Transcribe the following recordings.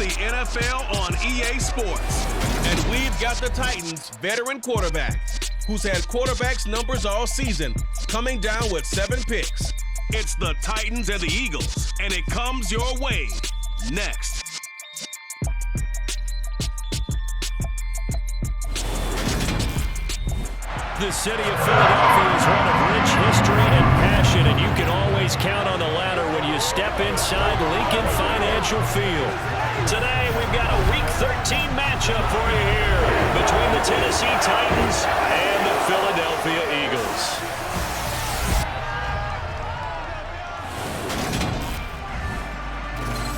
the NFL on EA Sports. And we've got the Titans' veteran quarterback, who's had quarterbacks numbers all season, coming down with 7 picks. It's the Titans and the Eagles, and it comes your way next. The city of Philadelphia is one of rich history and passion, and you can always count on the latter when you step inside Lincoln Financial Field. Today, we've got a Week 13 matchup for you here between the Tennessee Titans and the Philadelphia Eagles.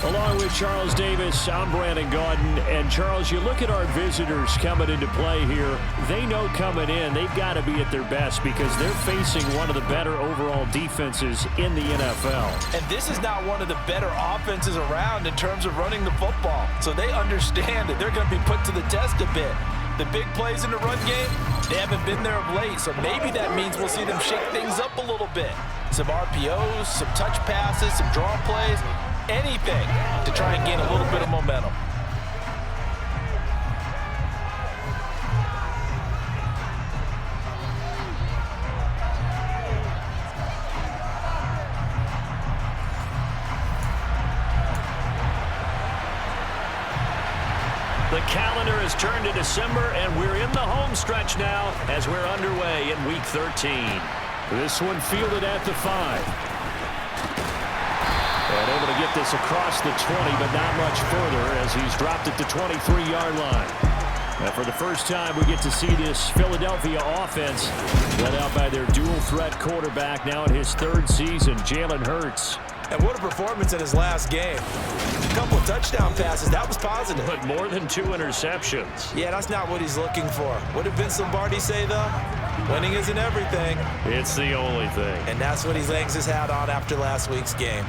Along with Charles Davis, I'm Brandon Gaudin. And Charles, you look at our visitors coming into play here. They know coming in they've got to be at their best because they're facing one of the better overall defenses in the NFL. And this is not one of the better offenses around in terms of running the football. So they understand that they're going to be put to the test a bit. The big plays in the run game, they haven't been there of late. So maybe that means we'll see them shake things up a little bit. Some RPOs, some touch passes, some draw plays. Anything to try and gain a little bit of momentum. The calendar has turned to December, and we're in the home stretch now as we're underway in Week 13. This one fielded at the 5. And able to get this across the 20, but not much further as he's dropped at the 23-yard line. And for the first time, we get to see this Philadelphia offense led out by their dual-threat quarterback now in his 3rd season, Jalen Hurts. And what a performance in his last game. A couple of touchdown passes, that was positive. But more than 2 interceptions. Yeah, that's not what he's looking for. What did Vince Lombardi say, though? Winning isn't everything. It's the only thing. And that's what he hangs his hat on after last week's game.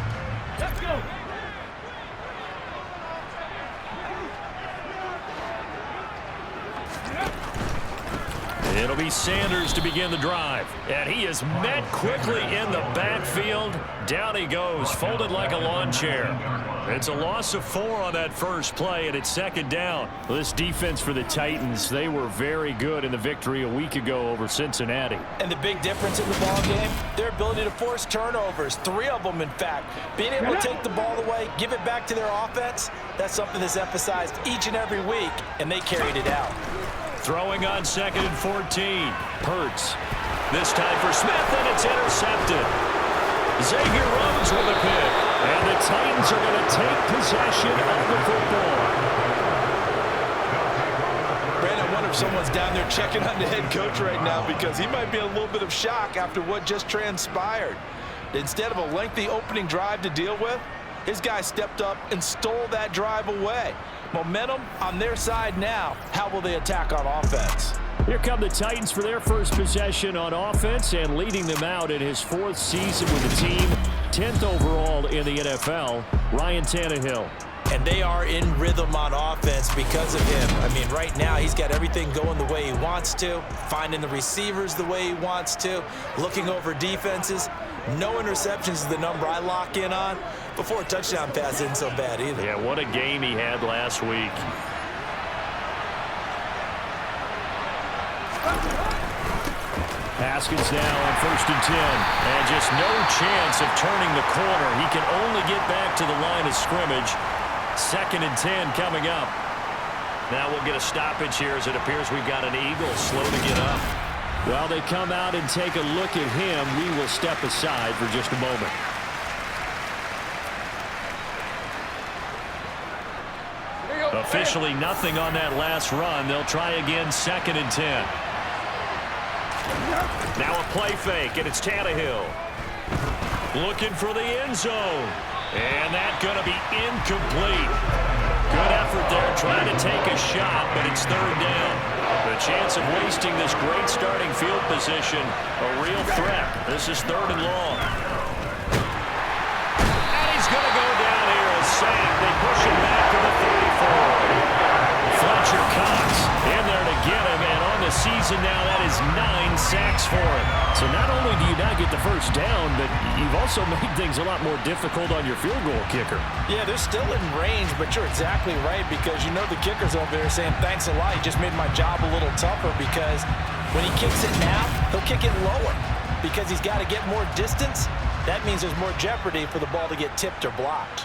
Let's go. It'll be Sanders to begin the drive. And he is met quickly in the backfield. Down he goes, folded like a lawn chair. It's a loss of 4 on that first play, and it's 2nd down. Well, this defense for the Titans, they were very good in the victory a week ago over Cincinnati. And the big difference in the ball game, their ability to force turnovers, 3 of them, in fact. Being able to take the ball away, give it back to their offense, that's something that's emphasized each and every week, and they carried it out. Throwing on 2nd and 14. Hurts. This time for Smith, and it's intercepted. Xavier Rhodes with a pick. And the Titans are going to take possession of the football. Brandon, I wonder if someone's down there checking on the head coach right now because he might be in a little bit of shock after what just transpired. Instead of a lengthy opening drive to deal with, his guy stepped up and stole that drive away. Momentum on their side now. How will they attack on offense? Here come the Titans for their first possession on offense, and leading them out in his 4th season with the team, 10th overall in the NFL, Ryan Tannehill. And they are in rhythm on offense because of him. I mean, right now he's got everything going the way he wants to, finding the receivers the way he wants to, looking over defenses. No interceptions is the number I lock in on. Before a touchdown pass isn't so bad either. Yeah, what a game he had last week. Haskins now on 1st and 10. And just no chance of turning the corner. He can only get back to the line of scrimmage. 2nd and 10 coming up. Now we'll get a stoppage here as it appears we've got an Eagle slow to get up. While they come out and take a look at him, we will step aside for just a moment. Officially nothing on that last run. They'll try again 2nd and 10. Now a play fake, and it's Tannehill. Looking for the end zone. And that's going to be incomplete. Good effort there trying to take a shot, but it's 3rd down. The chance of wasting this great starting field position, a real threat. This is 3rd and long. And he's going to go down here and sacked. They push him back to the 34. Fletcher Cox in there to get him, and on the season now. That is 9 sacks for him. So not only do you not get the first down, but you've also made things a lot more difficult on your field goal kicker. Yeah, they're still in range, but you're exactly right because you know the kicker's over there saying, thanks a lot. You just made my job a little tougher because when he kicks it now, he'll kick it lower because he's got to get more distance. That means there's more jeopardy for the ball to get tipped or blocked.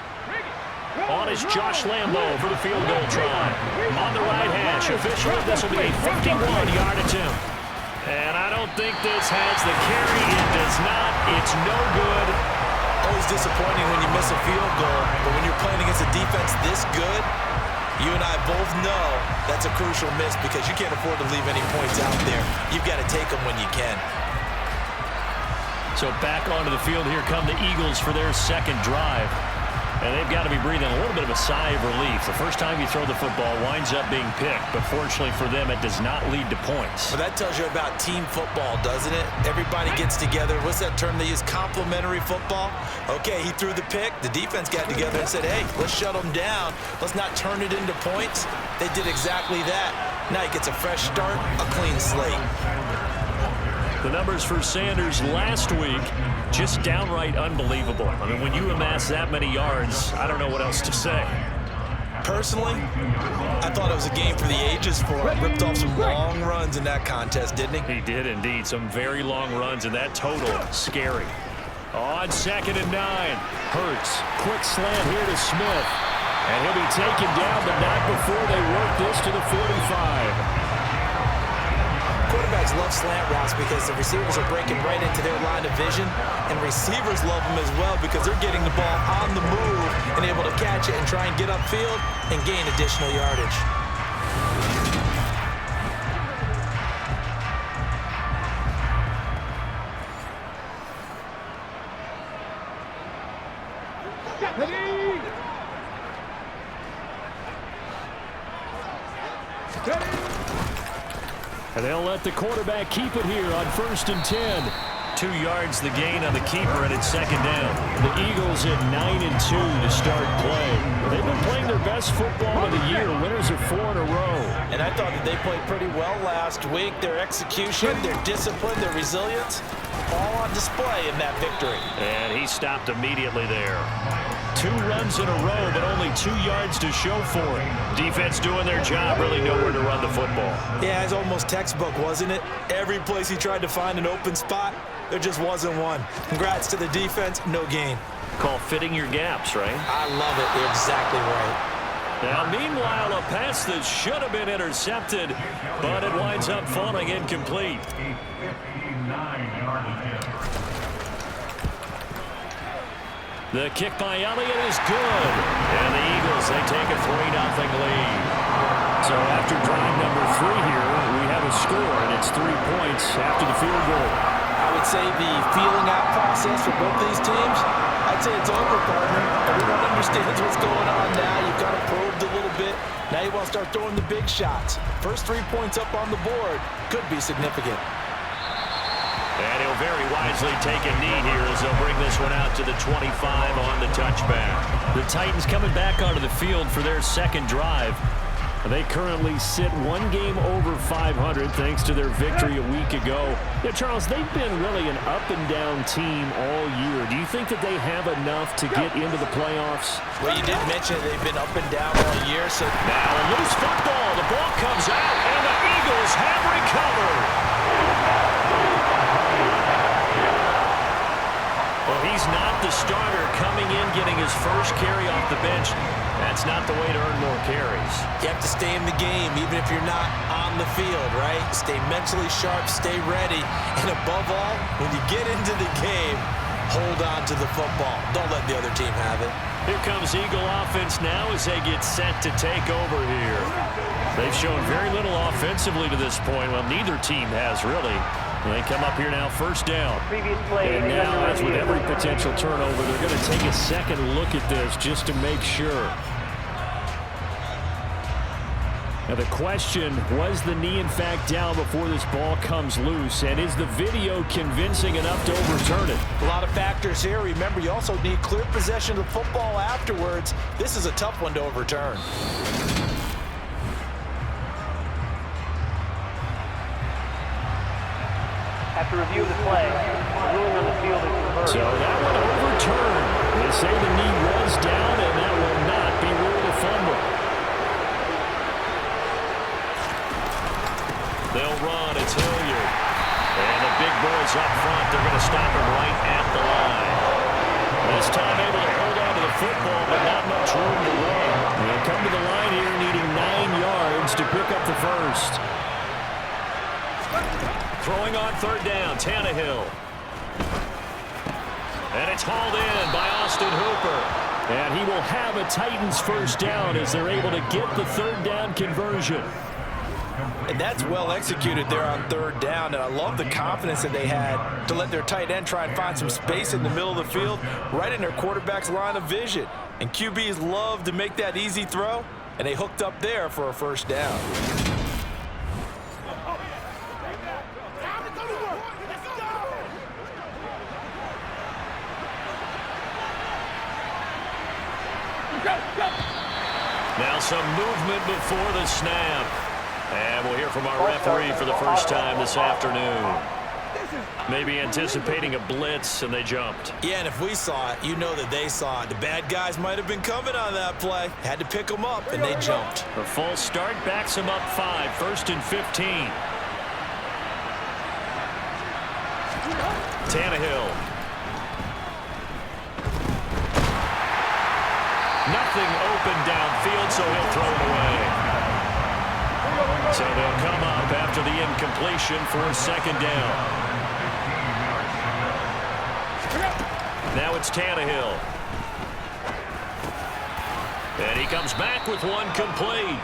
On is Josh Lambo for the field goal try. On the right hash, official, this will be a 51-yard attempt. And I don't think this has the carry. It does not. It's no good. Always disappointing when you miss a field goal, but when you're playing against a defense this good, you and I both know that's a crucial miss because you can't afford to leave any points out there. You've got to take them when you can. So back onto the field, here come the Eagles for their second drive. And they've got to be breathing a little bit of a sigh of relief. The first time you throw the football winds up being picked, but fortunately for them, it does not lead to points. Well, that tells you about team football, doesn't it? Everybody gets together. What's that term they use? Complementary football? Okay, he threw the pick. The defense got together and said, hey, let's shut them down. Let's not turn it into points. They did exactly that. Now he gets a fresh start, a clean slate. The numbers for Sanders last week, just downright unbelievable. I mean, when you amass that many yards, I don't know what else to say. Personally, I thought it was a game for the ages for him. Ripped off some long runs in that contest, didn't he? He did indeed. Some very long runs, and that total, scary. On 2nd and 9, Hurts. Quick slant here to Smith. And he'll be taken down, but not before they work this to the 45. Quarterbacks love slant routes because the receivers are breaking right into their line of vision, and receivers love them as well because they're getting the ball on the move and able to catch it and try and get upfield and gain additional yardage. And they'll let the quarterback keep it here on 1st and 10. 2 yards the gain on the keeper, and it's 2nd down. The Eagles at 9-2 to start play. They've been playing their best football of the year. Winners of 4 in a row. And I thought that they played pretty well last week. Their execution, their discipline, their resilience, all on display in that victory. And he stopped immediately there. 2 runs in a row, but only 2 yards to show for it. Defense doing their job, really nowhere to run the football. Yeah, it's almost textbook, wasn't it? Every place he tried to find an open spot, there just wasn't one. Congrats to the defense, no gain. Call fitting your gaps, right? I love it. You're exactly right. Now, meanwhile, a pass that should have been intercepted, but it winds up falling incomplete. The kick by Elliott is good. And the Eagles, they take a 3-0 lead. So after drive number 3 here, we have a score, and it's 3 points after the field goal. I would say the feeling out process for both these teams, I'd say it's over, partner. Everyone understands what's going on now. You've got it probed a little bit. Now you want to start throwing the big shots. First 3 points up on the board could be significant. And he'll very wisely take a knee here as they'll bring this one out to the 25 on the touchback. The Titans coming back onto the field for their second drive. They currently sit 1 game over 500 thanks to their victory a week ago. Yeah, Charles, they've been really an up-and-down team all year. Do you think that they have enough to get into the playoffs? Well, you did mention they've been up and down all year. So now a loose football. The ball comes out, and the Eagles have recovered. Well, he's not the starter coming in, getting his first carry off the bench. That's not the way to earn more carries. You have to stay in the game, even if you're not on the field, right? Stay mentally sharp, stay ready, and above all, when you get into the game, hold on to the football. Don't let the other team have it. Here comes Eagle offense now as they get set to take over here. They've shown very little offensively to this point. Well, neither team has, really. They come up here now, 1st down. And now, as with every potential turnover, they're going to take a second look at this just to make sure. Now the question, was the knee in fact down before this ball comes loose? And is the video convincing enough to overturn it? A lot of factors here. Remember, you also need clear possession of the football afterwards. This is a tough one to overturn. After review of the play, the ruling on the field is reversed. So that one overturned. They say the knee was down, and that will not be ruled a fumble. They'll run. It's Hilliard. And the big boys up front, they're going to stop him right at the line. This time able to hold on to the football, but not much room to run. They'll come to the line here needing 9 yards to pick up the first. Throwing on third down, Tannehill. And it's hauled in by Austin Hooper. And he will have a Titans first down as they're able to get the third down conversion. And that's well executed there on third down. And I love the confidence that they had to let their tight end try and find some space in the middle of the field, right in their quarterback's line of vision. And QBs love to make that easy throw, and they hooked up there for a first down. Now some movement before the snap. And we'll hear from our referee for the first time this afternoon. Maybe anticipating a blitz, and they jumped. Yeah, and if we saw it, you know that they saw it. The bad guys might have been coming on that play. Had to pick them up, and they jumped. A false start backs them up 5, 1st and 15. Tannehill. Nothing open downfield, so he'll throw it away. So they'll come up after the incompletion for a second down. Now it's Tannehill. And he comes back with one complete.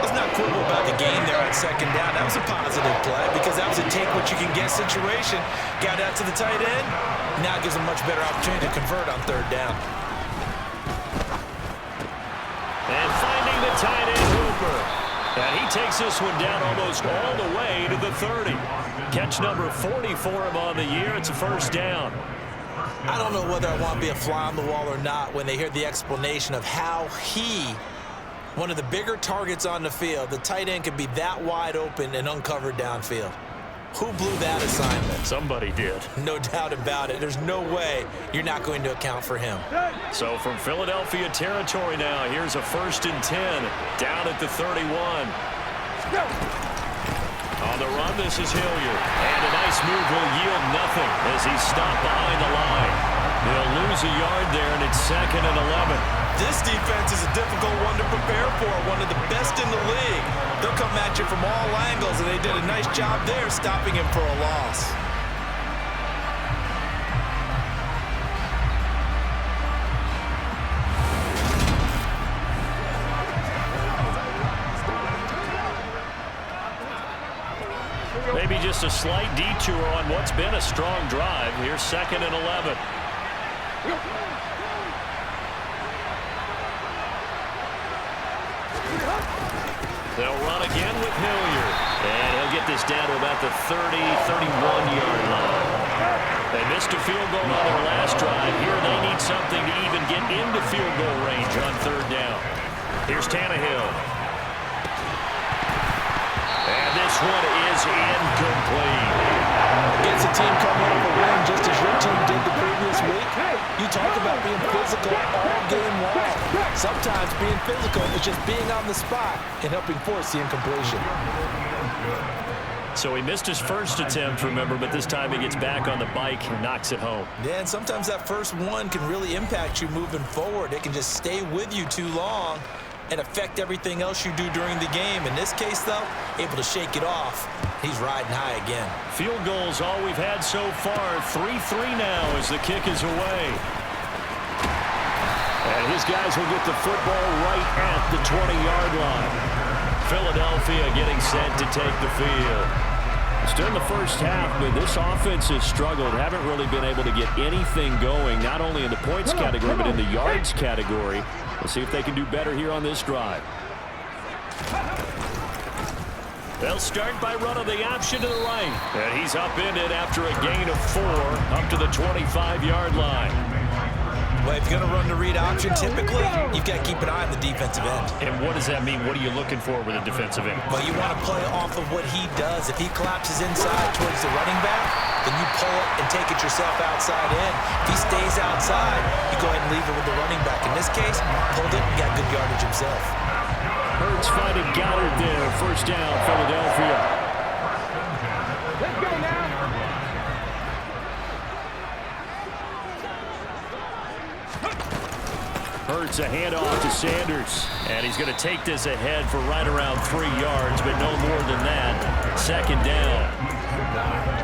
Let's not quibble about the game there on second down. That was a positive play because that was a take-what-you-can-get situation. Got out to the tight end. Now it gives them a much better opportunity to convert on third down. And finding the tight end, Hooper. And he takes this one down almost all the way to the 30. Catch number 40 for him on the year. It's a first down. I don't know whether I want to be a fly on the wall or not when they hear the explanation of how one of the bigger targets on the field, the tight end could be that wide open and uncovered downfield. Who blew that assignment? Somebody did. No doubt about it. There's no way you're not going to account for him. So from Philadelphia territory now, here's a 1st and 10 down at the 31. On the run, this is Hilliard. And a nice move will yield nothing as he's stopped behind the line. They'll lose a yard there, and it's 2nd and 11. This defense is a difficult one to prepare for, one of the best in the league. They'll come at you from all angles, and they did a nice job there stopping him for a loss. Maybe just a slight detour on what's been a strong drive. Here's 2nd and 11. They'll run again with Hilliard. And he'll get this down to about the 30, 31-yard line. They missed a field goal on their last drive. Here they need something to even get into field goal range on third down. Here's Tannehill. And this one is incomplete. Against a team coming off a win just as your team did the previous week, you talk about being physical all game long. Sometimes being physical is just being on the spot and helping force the incompletion. So he missed his first attempt, remember, but this time he gets back on the bike and knocks it home. Yeah, and sometimes that first one can really impact you moving forward. It can just stay with you too long and affect everything else you do during the game. In this case, though, able to shake it off. He's riding high again. Field goals all we've had so far. 3-3 now as the kick is away. And his guys will get the football right at the 20-yard line. Philadelphia getting set to take the field. Still in the first half, but this offense has struggled. Haven't really been able to get anything going, not only in the points category, but in the yards category. We'll see if they can do better here on this drive. They'll start by running the option to the right. And he's upended after a gain of 4 up to the 25-yard line. Well, if you're going to run the read option, typically, you've got to keep an eye on the defensive end. And what does that mean? What are you looking for with a defensive end? Well, you want to play off of what he does. If he collapses inside towards the running back, then you pull it and take it yourself outside in. If he stays outside, you go ahead and leave it with the running back. In this case, pulled it and got good yardage himself. Hurts finding Goddard there. First down, Philadelphia. Let's go now. Hurts a handoff to Sanders. And he's going to take this ahead for right around 3 yards, but no more than that. Second down.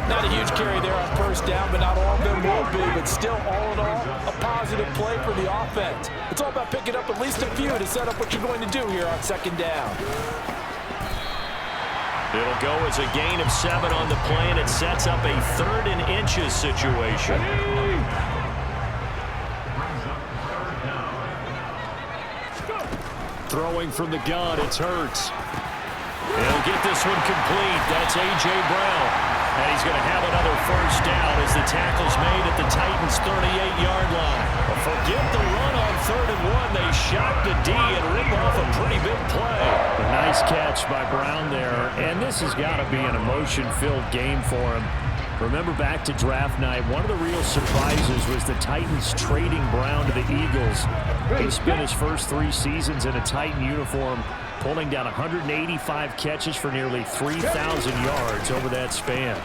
Not a huge carry there on first down, but not all of them will be. But still, all in all, a positive play for the offense. It's all about picking up at least a few to set up what you're going to do here on second down. It'll go as a gain of 7 on the play, and it sets up a 3rd and inches situation. Throwing from the gun, it's Hurts. He'll get this one complete. That's A.J. Brown. And he's going to have another first down as the tackle's made at the Titans' 38-yard line. But forget the run on 3rd and 1. They shot the D and ripped off a pretty big play. A nice catch by Brown there. And this has got to be an emotion-filled game for him. Remember back to draft night, one of the real surprises was the Titans trading Brown to the Eagles. He spent his first 3 seasons in a Titan uniform, pulling down 185 catches for nearly 3,000 yards over that span.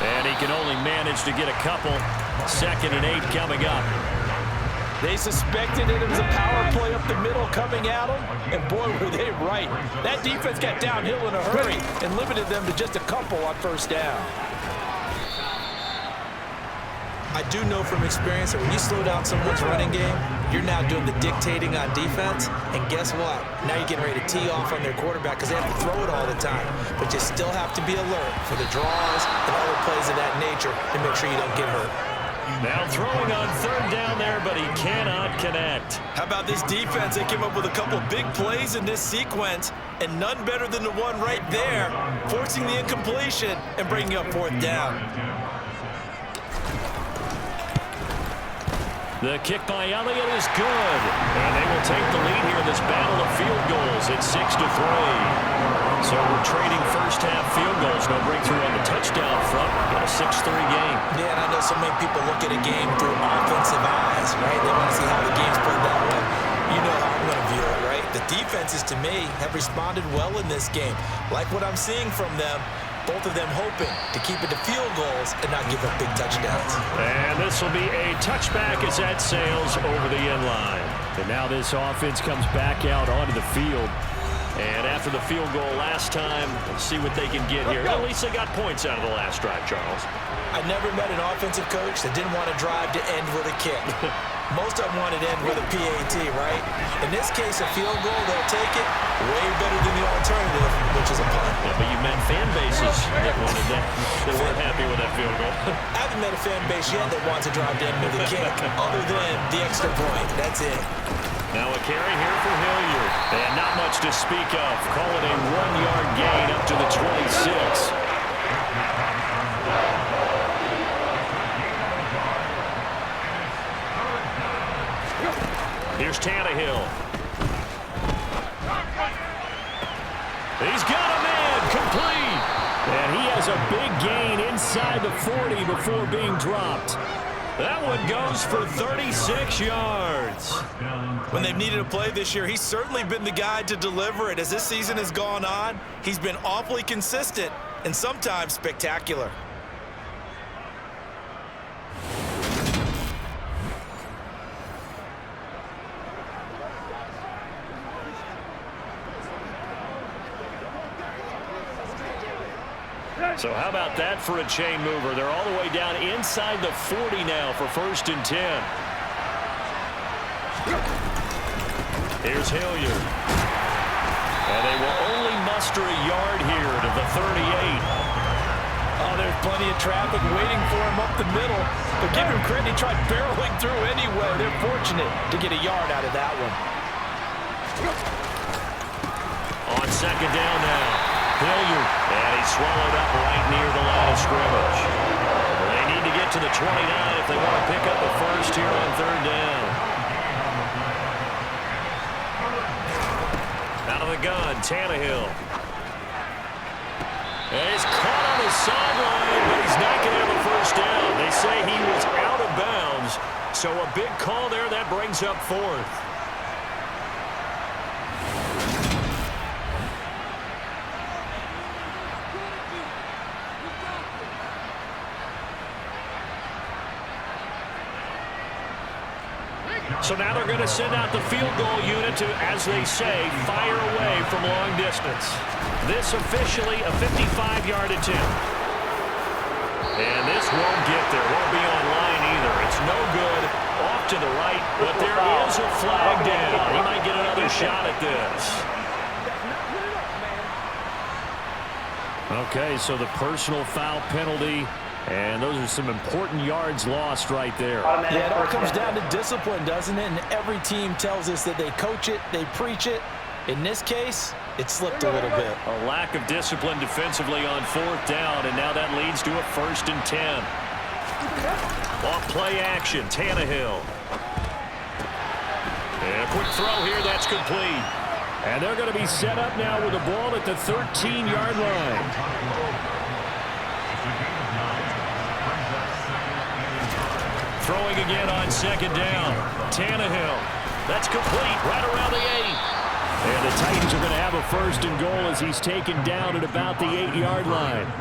And he can only manage to get a couple. 2nd and 8 coming up. They suspected it was a power play up the middle coming at them, and boy, were they right. That defense got downhill in a hurry and limited them to just a couple on first down. I do know from experience that when you slow down someone's running game, you're now doing the dictating on defense, and guess what? Now you're getting ready to tee off on their quarterback because they have to throw it all the time. But you still have to be alert for the draws and other plays of that nature to make sure you don't get hurt. Now throwing on 3rd down there, but he cannot connect. How about this defense? They came up with a couple big plays in this sequence, and none better than the one right there, forcing the incompletion and bringing up 4th down. The kick by Elliott is good. And they will take the lead here in this battle of field goals. It's 6-3. So we're trading first-half field goals. No breakthrough on the touchdown front. Got a 6-3 game. Yeah, and I know so many people look at a game through offensive eyes, right? They want to see how the game's played that way. You know how I'm going to view it, right? The defenses, to me, have responded well in this game. Like what I'm seeing from them. Both of them hoping to keep it to field goals and not give up big touchdowns. And this will be a touchback as that sails over the end line. And now this offense comes back out onto the field. And after the field goal last time, let's see what they can get here. At least they got points out of the last drive, Charles. I never met an offensive coach that didn't want to drive to end with a kick. Most of them wanted to end with a PAT, right? In this case, a field goal, they'll take it way better than the alternative, which is a punt. Yeah, but you met fan bases that wanted that. They weren't happy with that field goal. I haven't met a fan base yet that wants to drive to end with a kick, other than the extra point. That's it. Now a carry here for Hilliard. And not much to speak of. Call it a 1-yard gain up to the 26. Here's Tannehill. He's got a man complete. And he has a big gain inside the 40 before being dropped. That one goes for 36 yards. When they've needed a play this year, he's certainly been the guy to deliver it. As this season has gone on, he's been awfully consistent and sometimes spectacular. So how about that for a chain mover? They're all the way down inside the 40 now for 1st and 10. Here's Hilliard. And they will only muster a yard here to the 38. Oh, there's plenty of traffic waiting for him up the middle. But give him credit, he tried barreling through anyway. They're fortunate to get a yard out of that one. On 2nd down now. Hilliard, and he's swallowed up right near the line of scrimmage. They need to get get to the 29 if they want to pick up a first here on third down. Out of the gun, Tannehill. And he's caught on the sideline, but he's not going to have a first down. They say he was out of bounds, so a big call there that brings up fourth. So now they're going to send out the field goal unit to, as they say, fire away from long distance. This officially a 55-yard attempt. And this won't get there. Won't be on line either. It's no good. Off to the right, but there is a flag down. He might get another shot at this. Okay, so the personal foul penalty. And those are some important yards lost right there. Yeah, it all comes down to discipline, doesn't it? And every team tells us that they coach it, they preach it. In this case, it slipped a little bit. A lack of discipline defensively on fourth down, and now that leads to a 1st and 10. Off play action, Tannehill. And a quick throw here, that's complete. And they're going to be set up now with the ball at the 13-yard line. Throwing again on second down. Tannehill. That's complete right around the 8. And the Titans are going to have a 1st and goal as he's taken down at about the 8-yard line.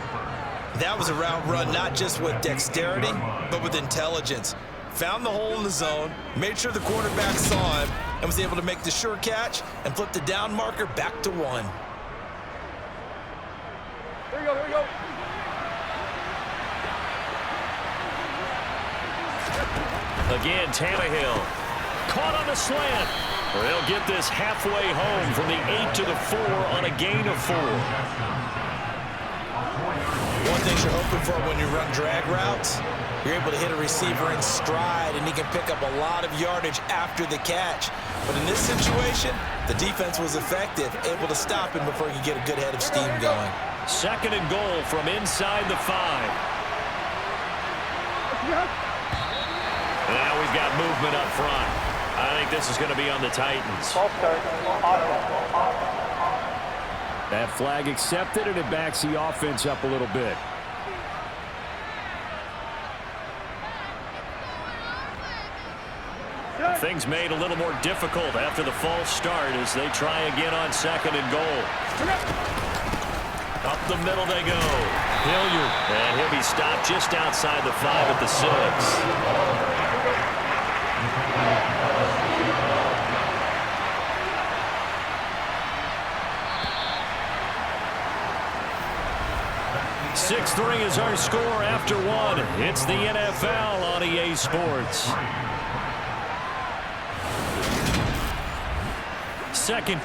That was a route run not just with dexterity, but with intelligence. Found the hole in the zone, made sure the quarterback saw him, and was able to make the sure catch and flip the down marker back to 1. Here we go, here we go. Again, Tannehill. Caught on the slant. They'll get this halfway home from the 8 to the 4 on a gain of 4. One thing you're hoping for when you run drag routes, you're able to hit a receiver in stride, and he can pick up a lot of yardage after the catch. But in this situation, the defense was effective, able to stop him before he could get a good head of steam going. 2nd and goal from inside the 5. Now we've got movement up front. I think this is going to be on the Titans. That flag accepted, and it backs the offense up a little bit. Things made a little more difficult after the false start as they try again on 2nd and goal. Up the middle they go. Hilliard. And he'll be stopped just outside the 5 at the 6. 6-3 is our score after 1. It's the NFL on EA Sports. Second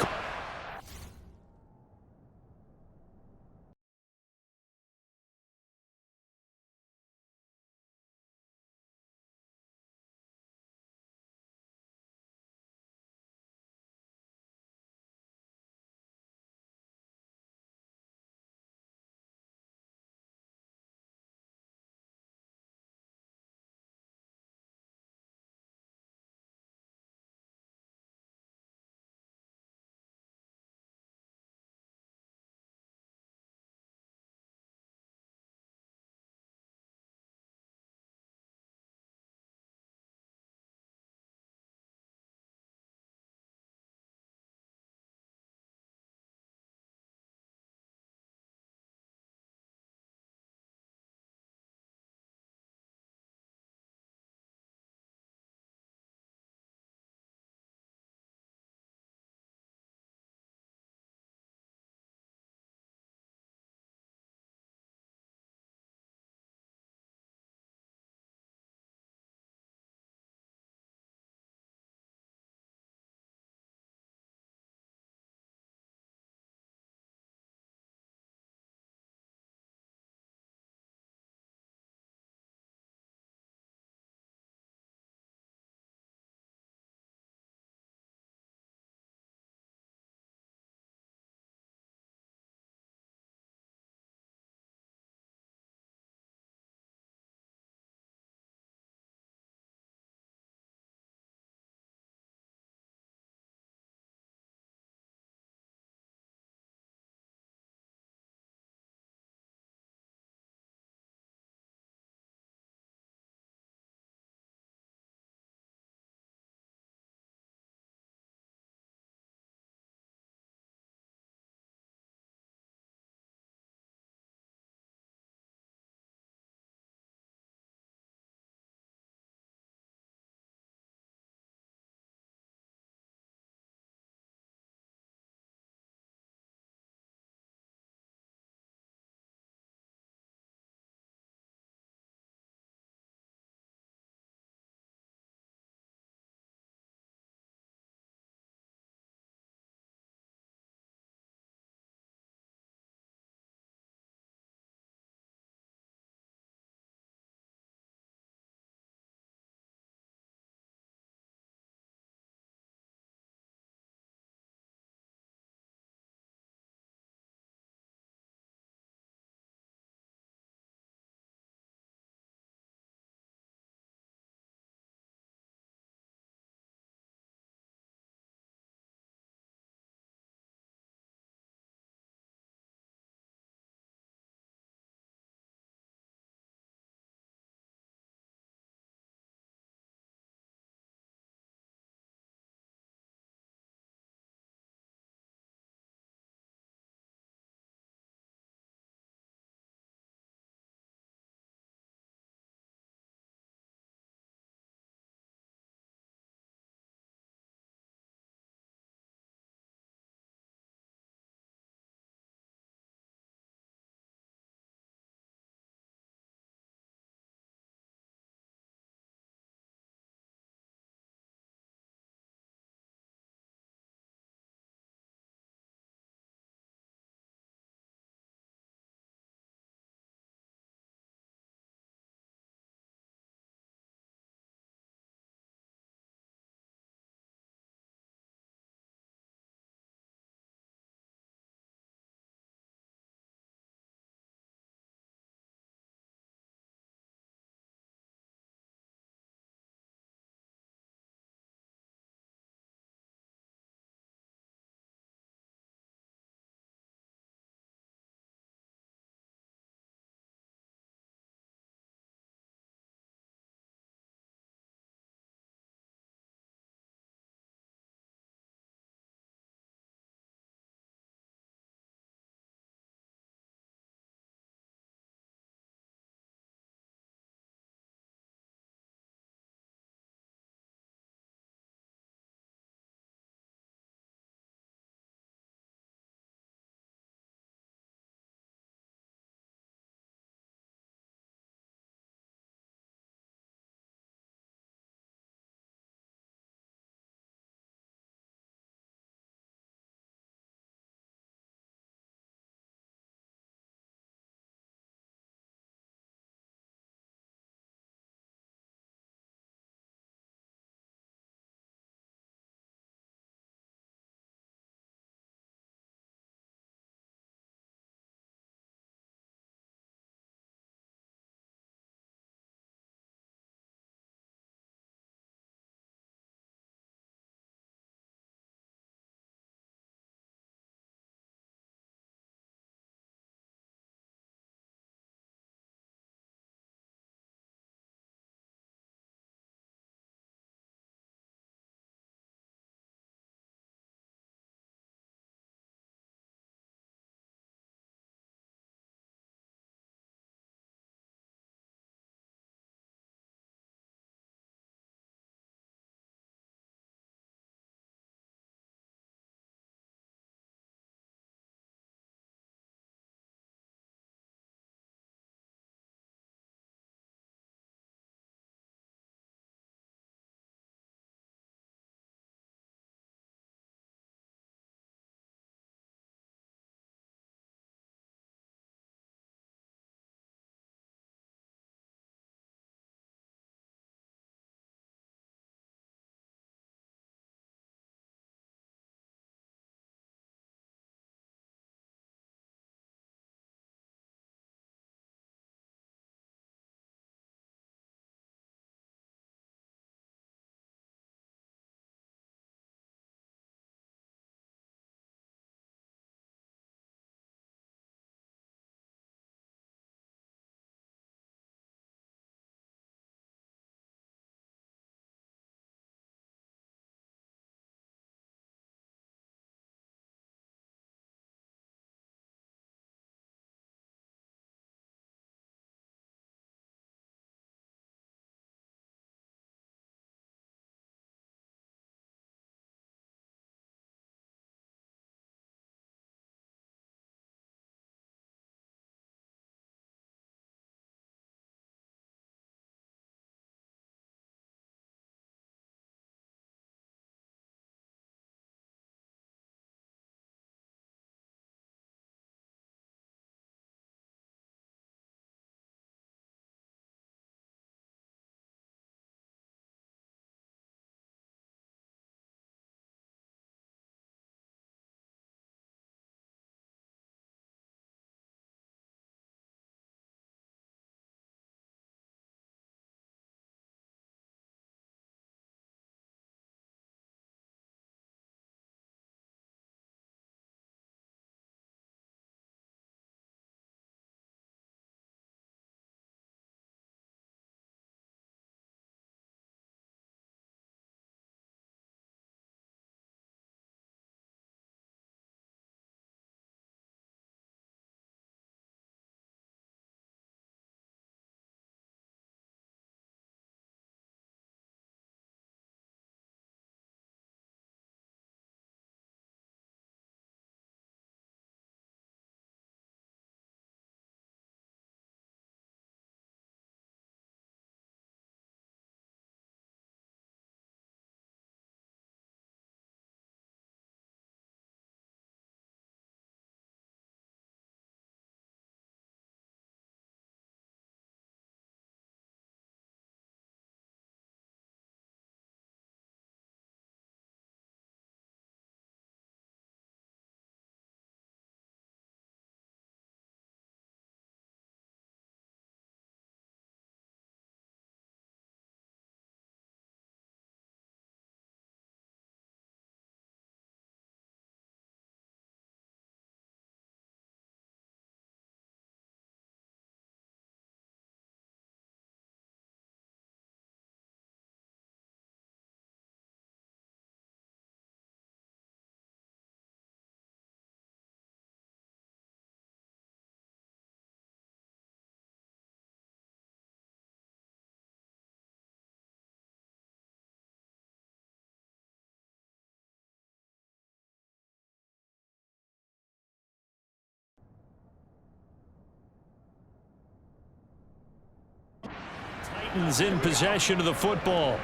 Titans in possession of the football,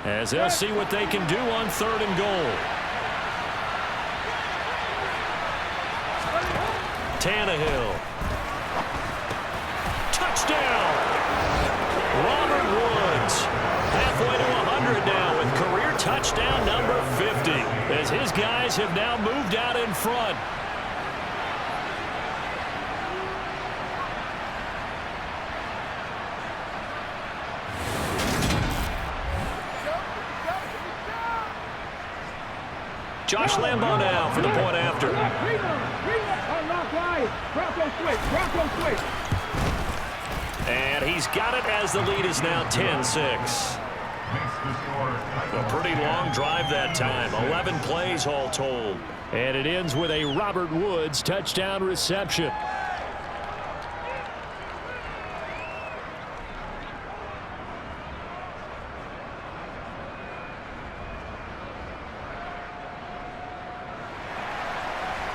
as they'll see what they can do on 3rd and goal. Tannehill. Touchdown! Robert Woods. Halfway to 100 now with career touchdown number 50, as his guys have now moved out in front. Josh Lambo now for the point after. And he's got it as the lead is now 10-6. A pretty long drive that time. 11 plays all told. And it ends with a Robert Woods touchdown reception.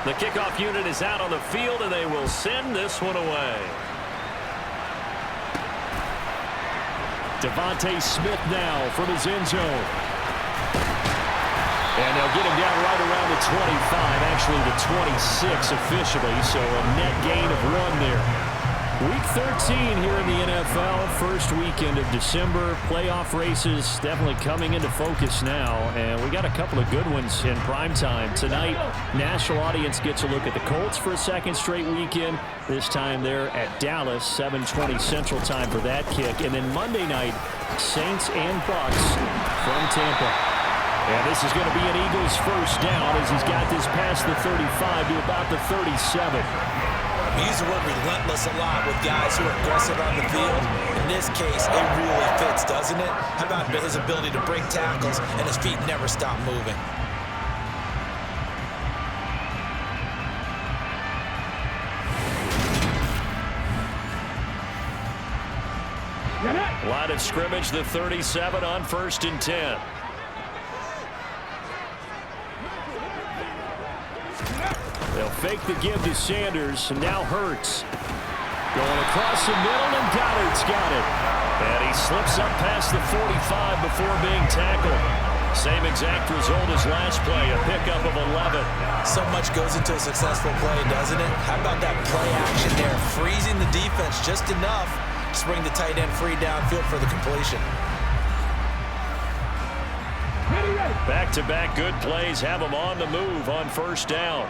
The kickoff unit is out on the field, and they will send this one away. Devontae Smith now from his end zone. And they'll get him down right around the 25, actually the 26 officially, so a net gain of 1 there. Week 13 here in the NFL, first weekend of December. Playoff races definitely coming into focus now, and we got a couple of good ones in prime time. Tonight, national audience gets a look at the Colts for a second straight weekend. This time they're at Dallas, 7:20 Central Time for that kick. And then Monday night, Saints and Bucks from Tampa. And this is going to be an Eagles first down as he's got this past the 35 to about the 37. We use the word relentless a lot with guys who are aggressive on the field. In this case, it really fits, doesn't it? How about his ability to break tackles and his feet never stop moving? Line of scrimmage, the 37 on 1st and 10. They'll fake the give to Sanders, and now Hurts. Going across the middle, and Goddard's got it. And he slips up past the 45 before being tackled. Same exact result as last play, a pickup of 11. So much goes into a successful play, doesn't it? How about that play action there, freezing the defense just enough to bring the tight end free downfield for the completion. Back-to-back good plays have them on the move on 1st down.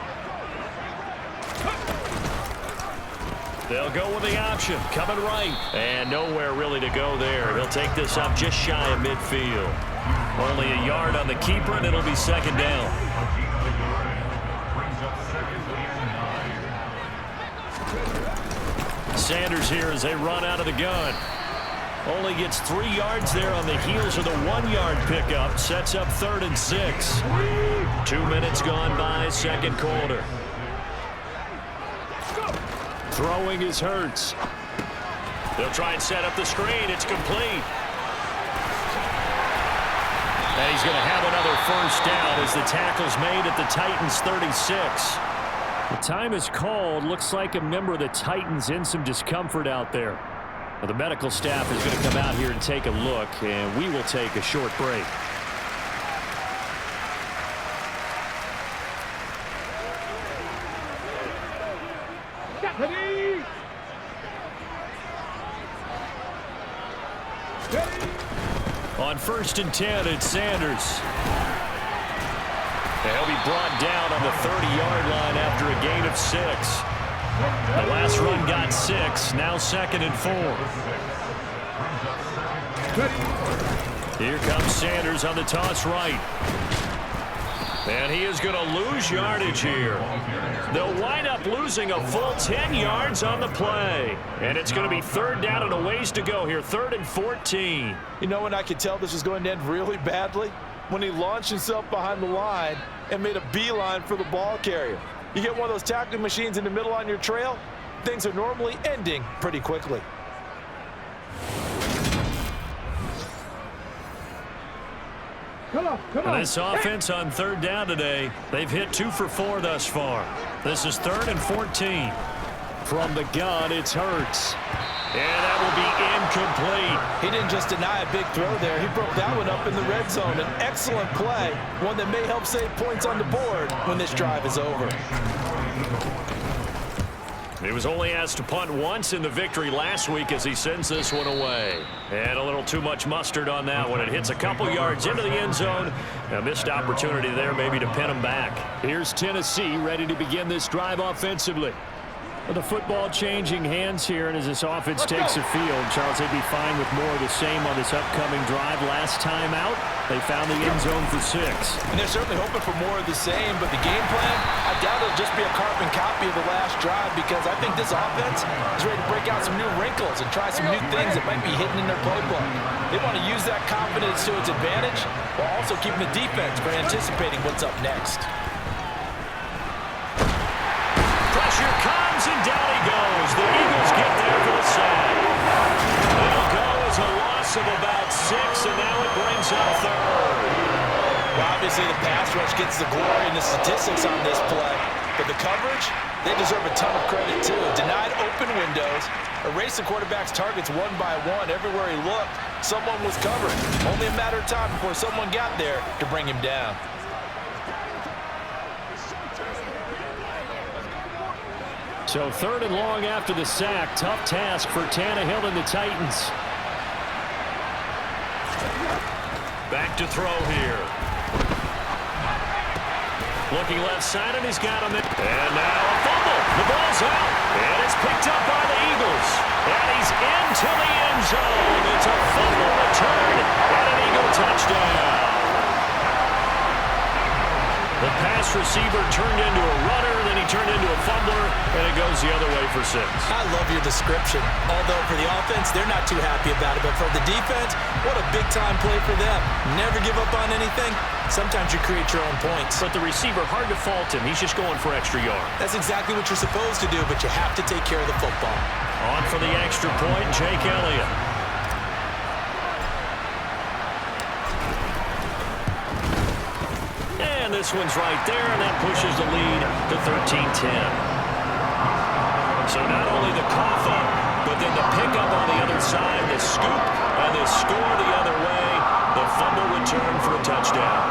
They'll go with the option, coming right. And nowhere really to go there. He'll take this up just shy of midfield. Only a yard on the keeper, and it'll be 2nd down. Sanders here as they run out of the gun. Only gets 3 yards there on the heels of the 1-yard pickup. Sets up 3rd and 6. 2 minutes gone by, 2nd quarter. Throwing is Hurts. They'll try and set up the screen. It's complete. And he's going to have another 1st down as the tackle's made at the Titans' 36. The time is called. Looks like a member of the Titans in some discomfort out there. Well, the medical staff is going to come out here and take a look, and we will take a short break. On 1st and 10, it's Sanders. And he'll be brought down on the 30-yard line after a gain of 6. The last run got 6, now 2nd and 4. Here comes Sanders on the toss right. And he is going to lose yardage here. They'll wind up losing a full 10 yards on the play. And it's going to be 3rd down and a ways to go here, 3rd and 14. You know when I could tell this was going to end really badly? When he launched himself behind the line and made a beeline for the ball carrier. You get one of those tackling machines in the middle on your trail, things are normally ending pretty quickly. Come on. This offense on 3rd down today, they've hit 2 for 4 thus far. This is 3rd and 14. From the gun, it's Hurts. And that will be incomplete. He didn't just deny a big throw there. He broke that one up in the red zone. An excellent play, one that may help save points on the board when this drive is over. He was only asked to punt once in the victory last week as he sends this one away. And a little too much mustard on that one. It hits a couple yards into the end zone. A missed opportunity there maybe to pin him back. Here's Tennessee ready to begin this drive offensively. With the football changing hands here, and as this offense takes the field, Charles, they'd be fine with more of the same on this upcoming drive. Last time out, they found the end zone for 6. And they're certainly hoping for more of the same, but the game plan, I doubt it'll just be a carbon copy of the last drive, because I think this offense is ready to break out some new wrinkles and try some new things that might be hidden in their playbook. They want to use that confidence to its advantage while also keeping the defense from anticipating what's up next. Pressure comes, and down he goes. The Eagles get there for the sack. It'll go as a loss of about 6, and now it brings up 3rd. Well, obviously the pass rush gets the glory and the statistics on this play, but the coverage, they deserve a ton of credit too. Denied open windows, erased the quarterback's targets one by one. Everywhere he looked, someone was covering. Only a matter of time before someone got there to bring him down. So 3rd and long after the sack. Tough task for Tannehill and the Titans. Back to throw here. Looking left side, and he's got him. And now a fumble. The ball's out. And it's picked up by the Eagles. And he's into the end zone. It's a fumble return and an Eagle touchdown. The pass receiver turned into a runner, then he turned into a fumbler, and it goes the other way for 6. I love your description. Although for the offense, they're not too happy about it. But for the defense, what a big-time play for them. Never give up on anything. Sometimes you create your own points. But the receiver, hard to fault him. He's just going for extra yard. That's exactly what you're supposed to do, but you have to take care of the football. On for the extra point, Jake Elliott. And this one's right there, and that pushes the lead to 13-10. So not only the cough up, but then the pickup on the other side, the scoop, and the score the other way, the fumble return for a touchdown.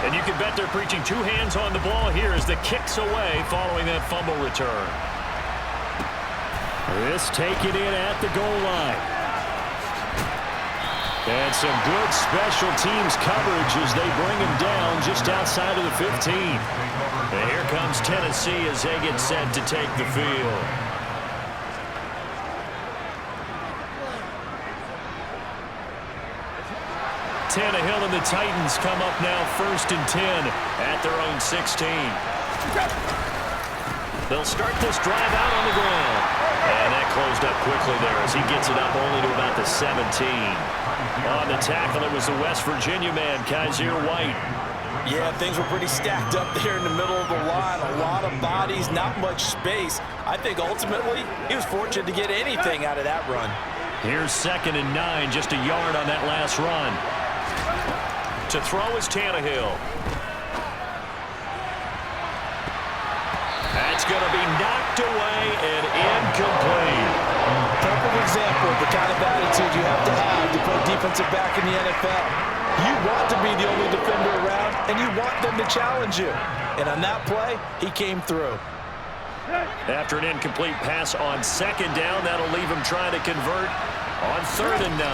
And you can bet they're preaching 2 hands on the ball here as the kick's away following that fumble return. This taken in at the goal line. And some good special teams coverage as they bring him down just outside of the 15. And here comes Tennessee as they get set to take the field. Tannehill and the Titans come up now 1st and 10 at their own 16. They'll start this drive out on the ground. And that closed up quickly there as he gets it up only to about the 17. On the tackle, it was the West Virginia man, Kaiser White. Yeah, things were pretty stacked up there in the middle of the line. A lot of bodies, not much space. I think ultimately he was fortunate to get anything out of that run. Here's 2nd and 9, just a yard on that last run. To throw is Tannehill. That's going to be knocked away and incomplete. Perfect example of the kind of attitude you have to play defensive back in the NFL. You want to be the only defender around, and you want them to challenge you. And on that play, he came through. After an incomplete pass on 2nd down, that'll leave him trying to convert on 3rd and 9.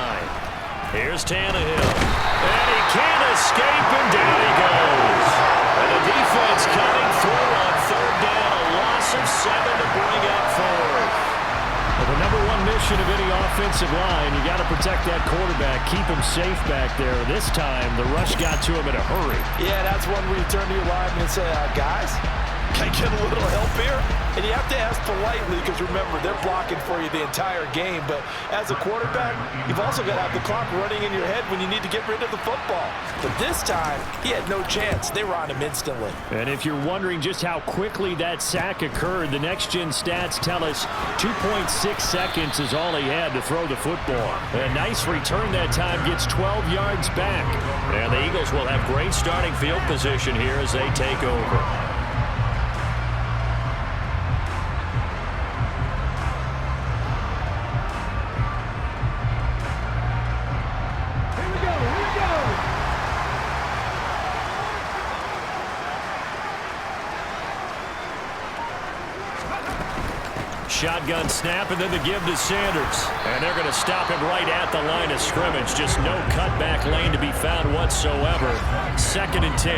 Here's Tannehill. And he can't escape, and down he goes. And the defense coming through on 3rd down. A loss of 7 to bring up 4th. Well, the number one mission of any offensive line, you got to protect that quarterback, keep him safe back there. This time, the rush got to him in a hurry. Yeah, that's one where you turn to your lineman and say, guys, Can I get a little help here? And you have to ask politely because, remember, they're blocking for you the entire game. But as a quarterback, you've also got to have the clock running in your head when you need to get rid of the football. But this time, he had no chance. They were on him instantly. And if you're wondering just how quickly that sack occurred, the next-gen stats tell us 2.6 seconds is all he had to throw the football. A nice return that time, gets 12 yards back. And the Eagles will have great starting field position here as they take over. Shotgun snap, and then the give to Sanders. And they're going to stop him right at the line of scrimmage. Just no cutback lane to be found whatsoever. 2nd and 10.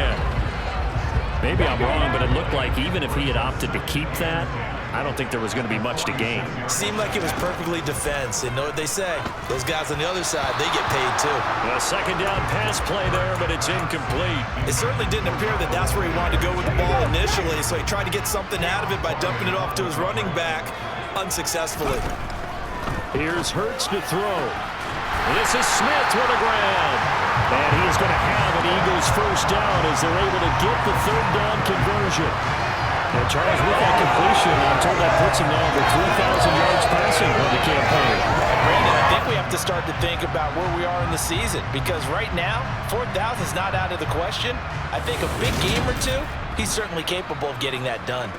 Maybe I'm wrong, but it looked like even if he had opted to keep that, I don't think there was going to be much to gain. Seemed like it was perfectly defense. And know what they say? Those guys on the other side, they get paid too. A 2nd down pass play there, but it's incomplete. It certainly didn't appear that that's where he wanted to go with the ball initially, so he tried to get something out of it by dumping it off to his running back unsuccessfully. Here's Hurts to throw. This is Smith with the ground. And he is going to have an Eagles first down as they're able to get the 3rd down conversion. And Charles, with that completion, I'm told that puts him now over 3,000 yards passing on the campaign. Brandon, I think we have to start to think about where we are in the season, because right now, 4,000 is not out of the question. I think a big game or two, he's certainly capable of getting that done.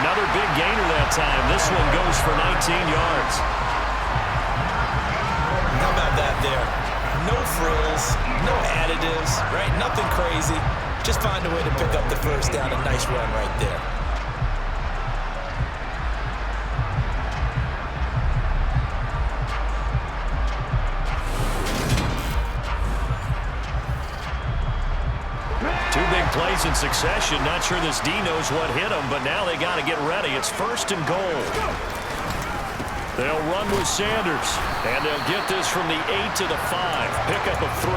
Another big gainer that time. This one goes for 19 yards. How about that there? No frills, no additives, right? Nothing crazy. Just find a way to pick up the first down. A nice run right there. Two big plays in succession. Not sure this D knows what hit him, but now they got to get ready. It's 1st and goal. They'll run with Sanders, and they'll get this from the 8 to the 5. Pickup of 3.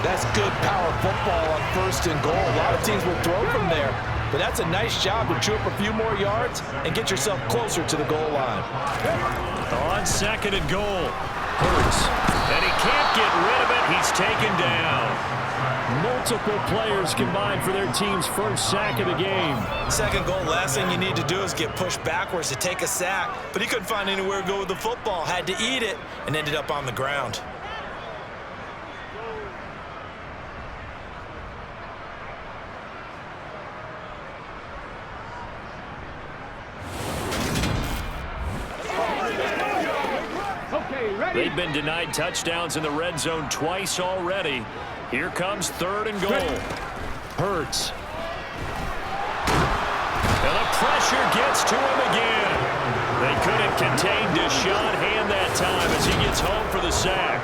That's good power football on 1st and goal. A lot of teams will throw from there, but that's a nice job to chew up a few more yards and get yourself closer to the goal line. On 2nd and goal. Hurts. And he can't get rid of it. He's taken down. Multiple players combined for their team's first sack of the game. 2nd goal, last thing you need to do is get pushed backwards to take a sack. But he couldn't find anywhere to go with the football, had to eat it, and ended up on the ground. They've been denied touchdowns in the red zone twice already. Here comes 3rd and goal. Hurts. And the pressure gets to him again. They couldn't contain Deshaun Hand that time as he gets home for the sack.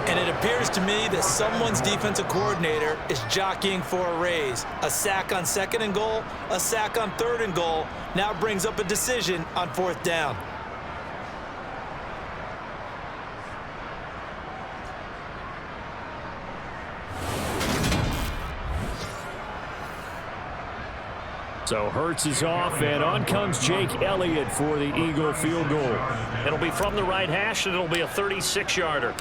And it appears to me that someone's defensive coordinator is jockeying for a raise. A sack on 2nd and goal, a sack on 3rd and goal, now brings up a decision on 4th down. So Hurts is off, and on comes Jake Elliott for the Eagle field goal. It'll be from the right hash, and it'll be a 36-yarder.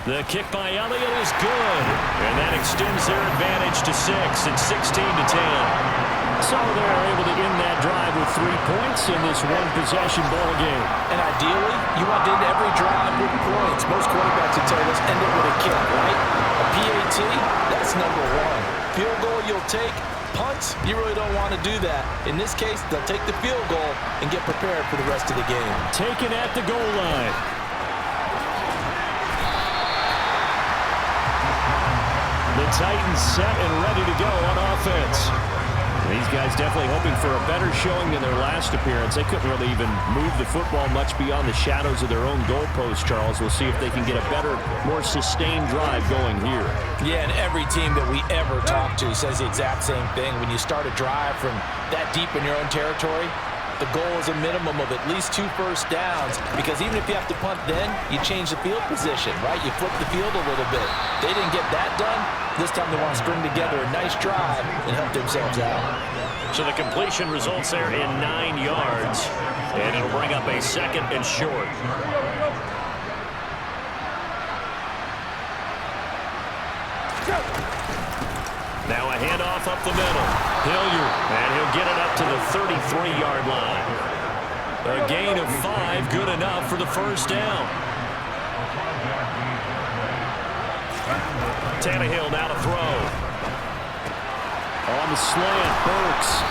The kick by Elliott is good, and that extends their advantage to 6. It's 16-10. So they're able to end that drive with 3 points in this one-possession ball game. And ideally, you want to end every drive with points. Most quarterbacks would tell us end it with a kick, right? A PAT, that's number 1. Field goal you'll take. Punts, you really don't want to do that. In this case, they'll take the field goal and get prepared for the rest of the game. Taken at the goal line. The Titans set and ready to go on offense. These guys definitely hoping for a better showing than their last appearance. They couldn't really even move the football much beyond the shadows of their own goalpost, Charles. We'll see if they can get a better, more sustained drive going here. Yeah, and every team that we ever talk to says the exact same thing. When you start a drive from that deep in your own territory, the goal is a minimum of at least 2 first downs, because even if you have to punt then, you change the field position, right? You flip the field a little bit. They didn't get that done. This time they want to string together a nice drive and help themselves out. So the completion results there in 9 yards, and it'll bring up a 2nd and short. Now a handoff up the middle. Hilliard, and he'll get it up to the 33-yard line. A gain of 5, good enough for the first down. Tannehill now to throw. On the slant, Burks.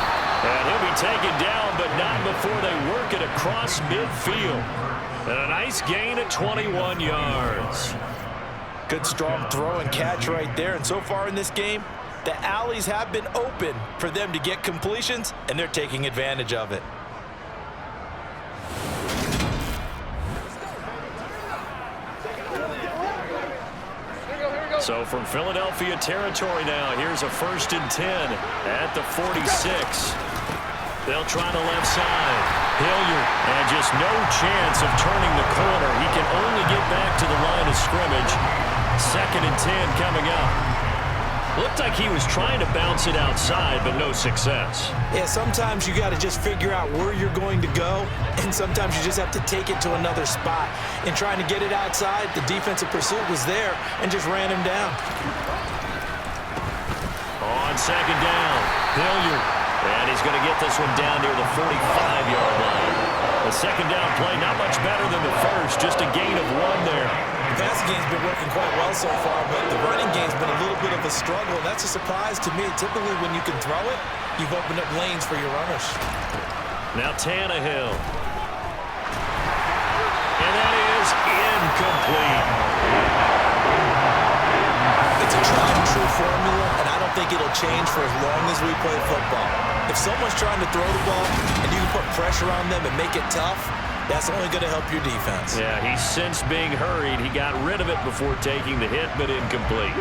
And he'll be taken down, but not before they work it across midfield. And a nice gain of 21 yards. Good strong throw and catch right there. And so far in this game, the alleys have been open for them to get completions, and they're taking advantage of it. So from Philadelphia territory now, here's a 1st and 10 at the 46. They'll try the left side. Hilliard, and just no chance of turning the corner. He can only get back to the line of scrimmage. 2nd and 10 coming up. Looked like he was trying to bounce it outside, but no success. Yeah, sometimes you got to just figure out where you're going to go, and sometimes you just have to take it to another spot. In trying to get it outside, the defensive pursuit was there and just ran him down. On 2nd down, Hilliard, and he's going to get this one down near the 45-yard line. The 2nd down play, not much better than the first, just a gain of 1 there. The passing game's been working quite well so far, but the running game's been a little bit of a struggle. That's a surprise to me. Typically, when you can throw it, you've opened up lanes for your runners. Now Tannehill. And that is incomplete. It's a tried-and-true formula, and I don't think it'll change for as long as we play football. If someone's trying to throw the ball and you can put pressure on them and make it tough, that's only going to help your defense. Yeah, he's since being hurried. He got rid of it before taking the hit, but incomplete.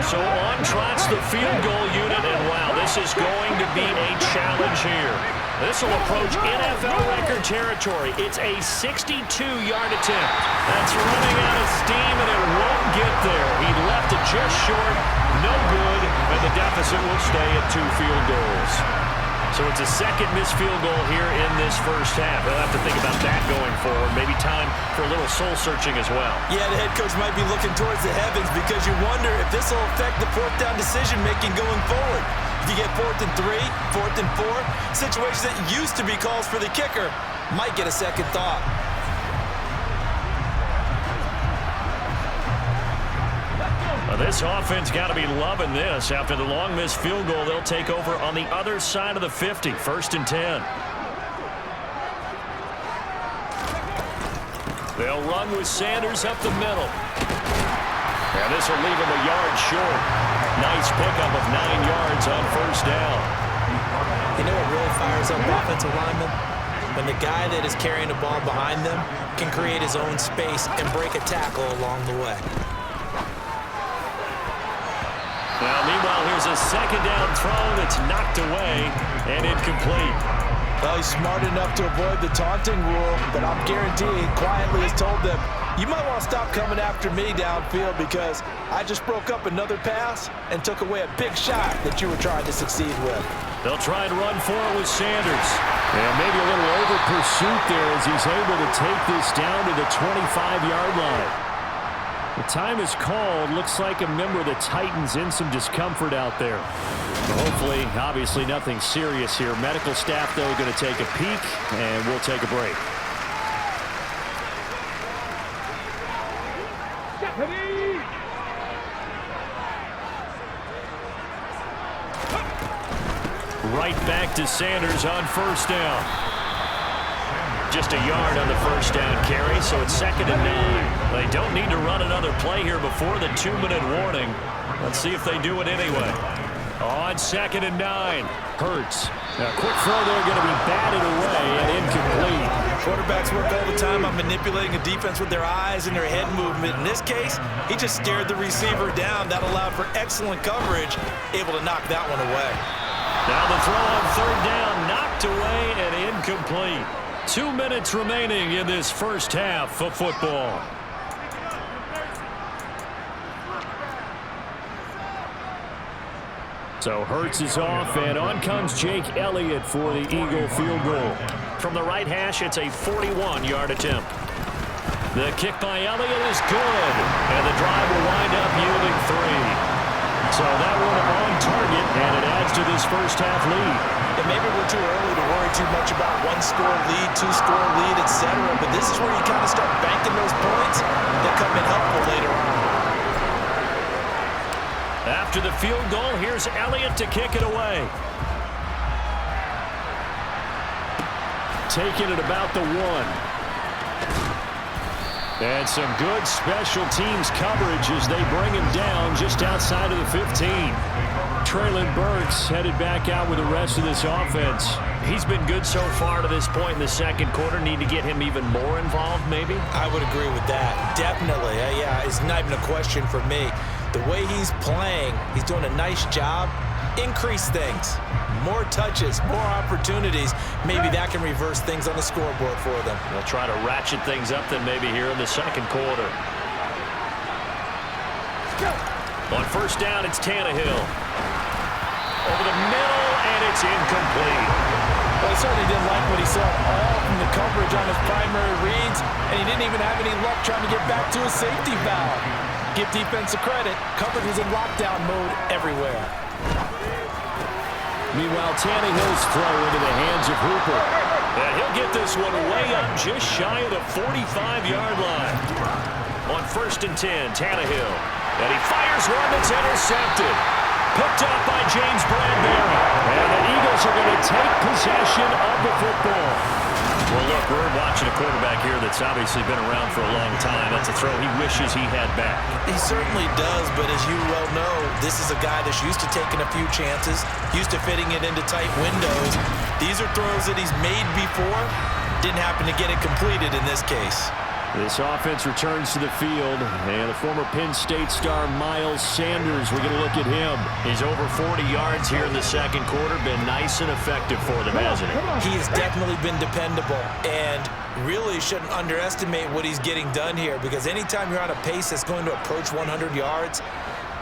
So on trots the field goal unit, and wow, this is going to be a challenge here. This will approach NFL record territory. It's a 62-yard attempt. That's running out of steam, and it won't get there. He left it just short, no good, and the deficit will stay at 2 field goals. So it's a 2nd missed field goal here in this first half. They'll have to think about that going forward. Maybe time for a little soul-searching as well. Yeah, the head coach might be looking towards the heavens, because you wonder if this will affect the 4th down decision-making going forward. If you get 4th and 3, 4th and 4, situations that used to be calls for the kicker might get a second thought. This offense got to be loving this. After the long missed field goal, they'll take over on the other side of the 50, 1st and 10. They'll run with Sanders up the middle. And this will leave him a yard short. Nice pickup of 9 yards on 1st down. You know what really fires up offensive linemen? When the guy that is carrying the ball behind them can create his own space and break a tackle along the way. Now, meanwhile, here's a 2nd down throw that's knocked away and incomplete. Well, he's smart enough to avoid the taunting rule, but I'm guaranteeing quietly has told them, you might want to stop coming after me downfield, because I just broke up another pass and took away a big shot that you were trying to succeed with. They'll try and run for it with Sanders. And maybe a little over pursuit there as he's able to take this down to the 25-yard line. The time is called. Looks like a member of the Titans in some discomfort out there. Hopefully, obviously nothing serious here. Medical staff, though, going to take a peek, and we'll take a break. Right back to Sanders on 1st down. Just a yard on the 1st down carry, so it's 2nd and 9. They don't need to run another play here before the 2-minute warning. Let's see if they do it anyway. On 2nd and 9. Hurts. A quick throw there going to be batted away and incomplete. Quarterbacks work all the time on manipulating a defense with their eyes and their head movement. In this case, he just stared the receiver down. That allowed for excellent coverage, able to knock that one away. Now the throw on 3rd down, knocked away and incomplete. 2 minutes remaining in this first half of football. So Hurts is off, and on comes Jake Elliott for the Eagle field goal. From the right hash, it's a 41-yard attempt. The kick by Elliott is good, and the drive will wind up yielding 3. So that one on target, and it adds to this first half lead. And maybe we're too early to worry too much about 1-score lead, 2-score lead, etc. But this is where you kind of start banking those points that come in helpful later on. After the field goal, here's Elliott to kick it away. Taking it about the 1. And some good special teams coverage as they bring him down just outside of the 15. Traylon Burks headed back out with the rest of this offense. He's been good so far to this point in the second quarter. Need to get him even more involved, maybe? I would agree with that. Definitely. Yeah, it's not even a question for me. The way he's playing, he's doing a nice job. Increase things. More touches, more opportunities. Maybe that can reverse things on the scoreboard for them. They'll try to ratchet things up then maybe here in the second quarter. On 1st down, it's Tannehill. Over the middle, and it's incomplete. Well, he certainly didn't like what he saw all from the coverage on his primary reads, and he didn't even have any luck trying to get back to his safety valve. Give defensive credit. Coverage was in lockdown mode everywhere. Meanwhile, Tannehill's throw into the hands of Hooper. And he'll get this one way up just shy of the 45-yard line. On 1st and 10, Tannehill. And he fires one that's intercepted. Picked up by James Bradbury. And the Eagles are going to take possession of the football. Well, look, we're watching a quarterback here that's obviously been around for a long time. That's a throw he wishes he had back. He certainly does, but as you well know, this is a guy that's used to taking a few chances, used to fitting it into tight windows. These are throws that he's made before. Didn't happen to get it completed in this case. This offense returns to the field, and the former Penn State star Miles Sanders, we're going to look at him. He's over 40 yards here in the second quarter. Been nice and effective for them, hasn't he? He has definitely been dependable, and really shouldn't underestimate what he's getting done here, because anytime you're on a pace that's going to approach 100 yards,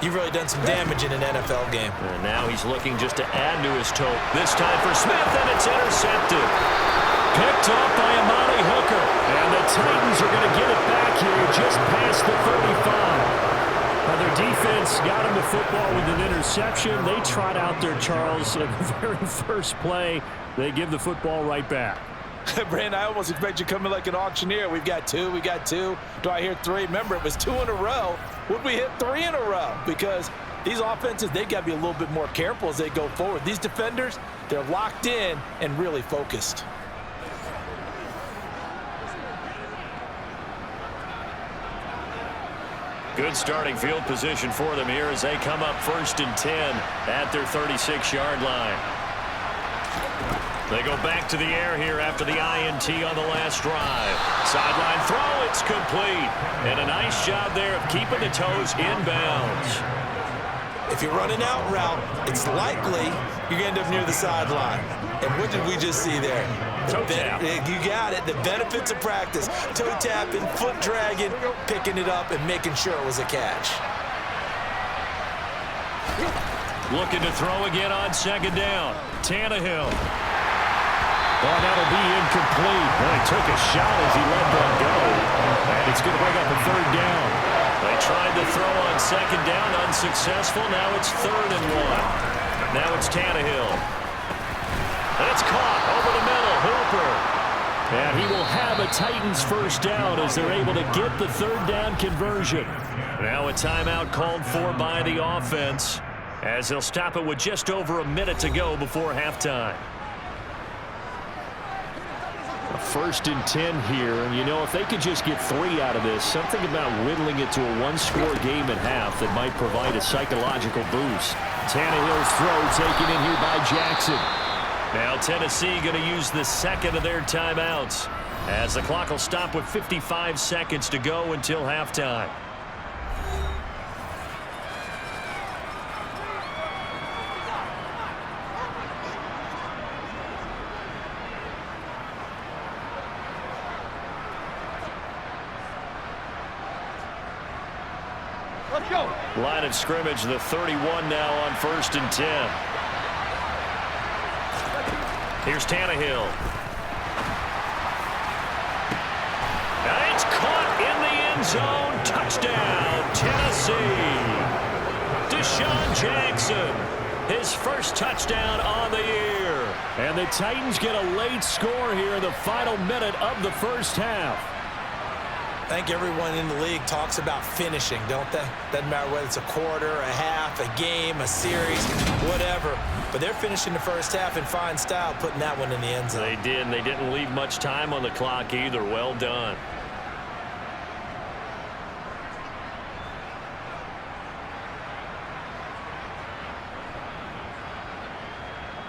you've really done some damage in an NFL game. And now he's looking just to add to his total. This time for Smith, and it's intercepted. Picked up by Amani Hooker. And the Titans are going to get it back here just past the 35. Now their defense got him the football with an interception. They trot out there, Charles, at the very first play. They give the football right back. Brandon, I almost expect you coming like an auctioneer. We've got 2, we got 2. Do I hear 3? Remember, it was 2 in a row. Would we hit 3 in a row? Because these offenses, they got to be a little bit more careful as they go forward. These defenders, they're locked in and really focused. Good starting field position for them here as they come up 1st and 10 at their 36-yard line. They go back to the air here after the INT on the last drive. Sideline throw, it's complete. And a nice job there of keeping the toes inbounds. If you're running out route, it's likely you're going to end up near the sideline. And what did we just see there? Toe tap. You got it. The benefits of practice. Toe tapping, foot dragging, picking it up, and making sure it was a catch. Looking to throw again on 2nd down. Tannehill. Oh, that'll be incomplete. Well, he took a shot as he let that go. And it's going to bring up a 3rd down. They tried to throw on 2nd down, unsuccessful. Now it's 3rd and 1. Now it's Tannehill. And it's caught over the middle. Hooper. And he will have a Titans first down as they're able to get the 3rd down conversion. Now a timeout called for by the offense as they'll stop it with just over a minute to go before halftime. 1st and 10 here, and you know, if they could just get 3 out of this, something about whittling it to a 1-score game at half that might provide a psychological boost. Tannehill's throw taken in here by Jackson. Now Tennessee going to use the second of their timeouts as the clock will stop with 55 seconds to go until halftime. Let's go. Line of scrimmage, the 31 now on 1st and 10. Here's Tannehill. And it's caught in the end zone. Touchdown, Tennessee. Deshaun Jackson, his first touchdown on the year. And the Titans get a late score here in the final minute of the first half. I think everyone in the league talks about finishing, don't they? Doesn't matter whether it's a quarter, a half, a game, a series, whatever. But they're finishing the first half in fine style, putting that one in the end zone. They did, and they didn't leave much time on the clock either. Well done.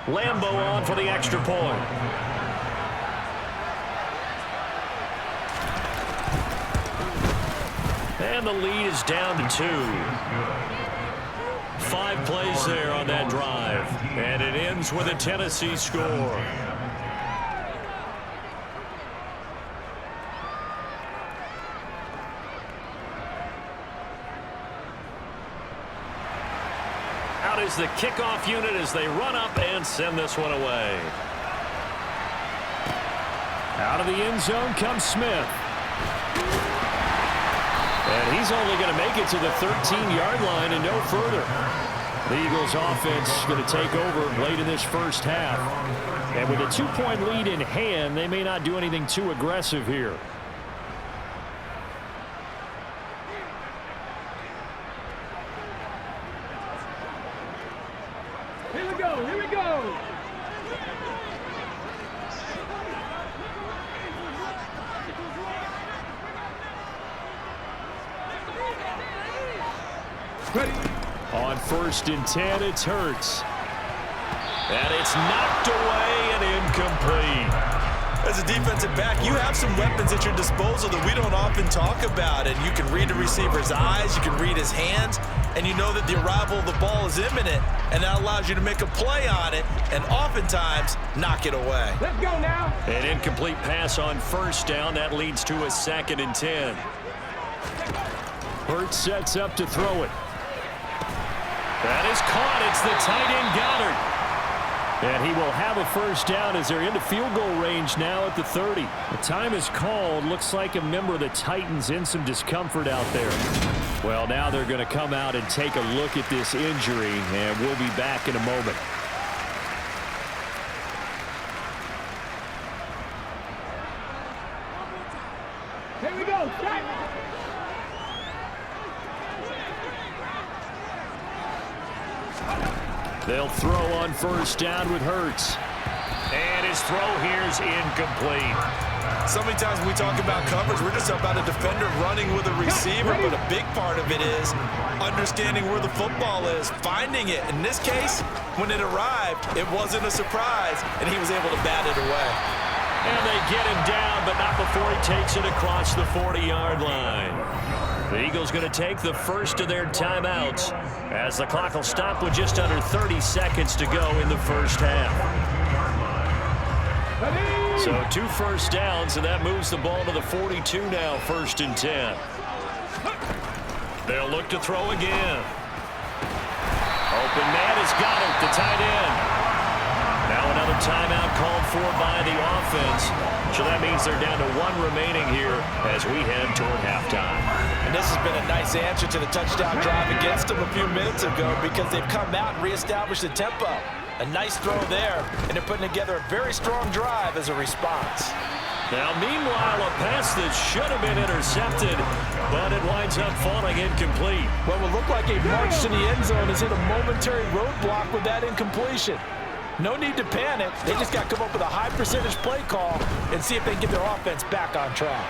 Lambeau on for the extra point. And the lead is down to 2. 5 plays there on that drive. And it ends with a Tennessee score. Out is the kickoff unit as they run up and send this one away. Out of the end zone comes Smith. And he's only going to make it to the 13-yard line and no further. The Eagles offense going to take over late in this first half. And with a 2-point lead in hand, they may not do anything too aggressive here. Here we go. Here we go. Ready. On 1st and 10, it's Hurts. And it's knocked away and incomplete. As a defensive back, you have some weapons at your disposal that we don't often talk about. And you can read the receiver's eyes, you can read his hands, and you know that the arrival of the ball is imminent, and that allows you to make a play on it and oftentimes knock it away. Let's go now. An incomplete pass on 1st down. That leads to a 2nd and 10. Hurts sets up to throw it. That is caught. It's the tight end Goddard. And he will have a 1st down as they're into field goal range now at the 30. The time is called. Looks like a member of the Titans in some discomfort out there. Well, now they're going to come out and take a look at this injury, and we'll be back in a moment. Here we go. Shot. They'll throw on 1st down with Hurts. And his throw here is incomplete. So many times when we talk about coverage, we're just about a defender running with a receiver, but a big part of it is understanding where the football is, finding it. In this case, when it arrived, it wasn't a surprise, and he was able to bat it away. And they get him down, but not before he takes it across the 40-yard line. The Eagles going to take the first of their timeouts as the clock will stop with just under 30 seconds to go in the first half. So 2 1st downs, and that moves the ball to the 42 now, 1st and 10. They'll look to throw again. Open man has got it, the tight end. Now another timeout called for by the offense. So that means they're down to 1 remaining here as we head toward halftime. And this has been a nice answer to the touchdown drive against them a few minutes ago because they've come out and reestablished the tempo. A nice throw there, and they're putting together a very strong drive as a response. Now, meanwhile, a pass that should have been intercepted, but it winds up falling incomplete. What will look like a march to the end zone has hit a momentary roadblock with that incompletion. No need to panic. They just got to come up with a high percentage play call and see if they can get their offense back on track.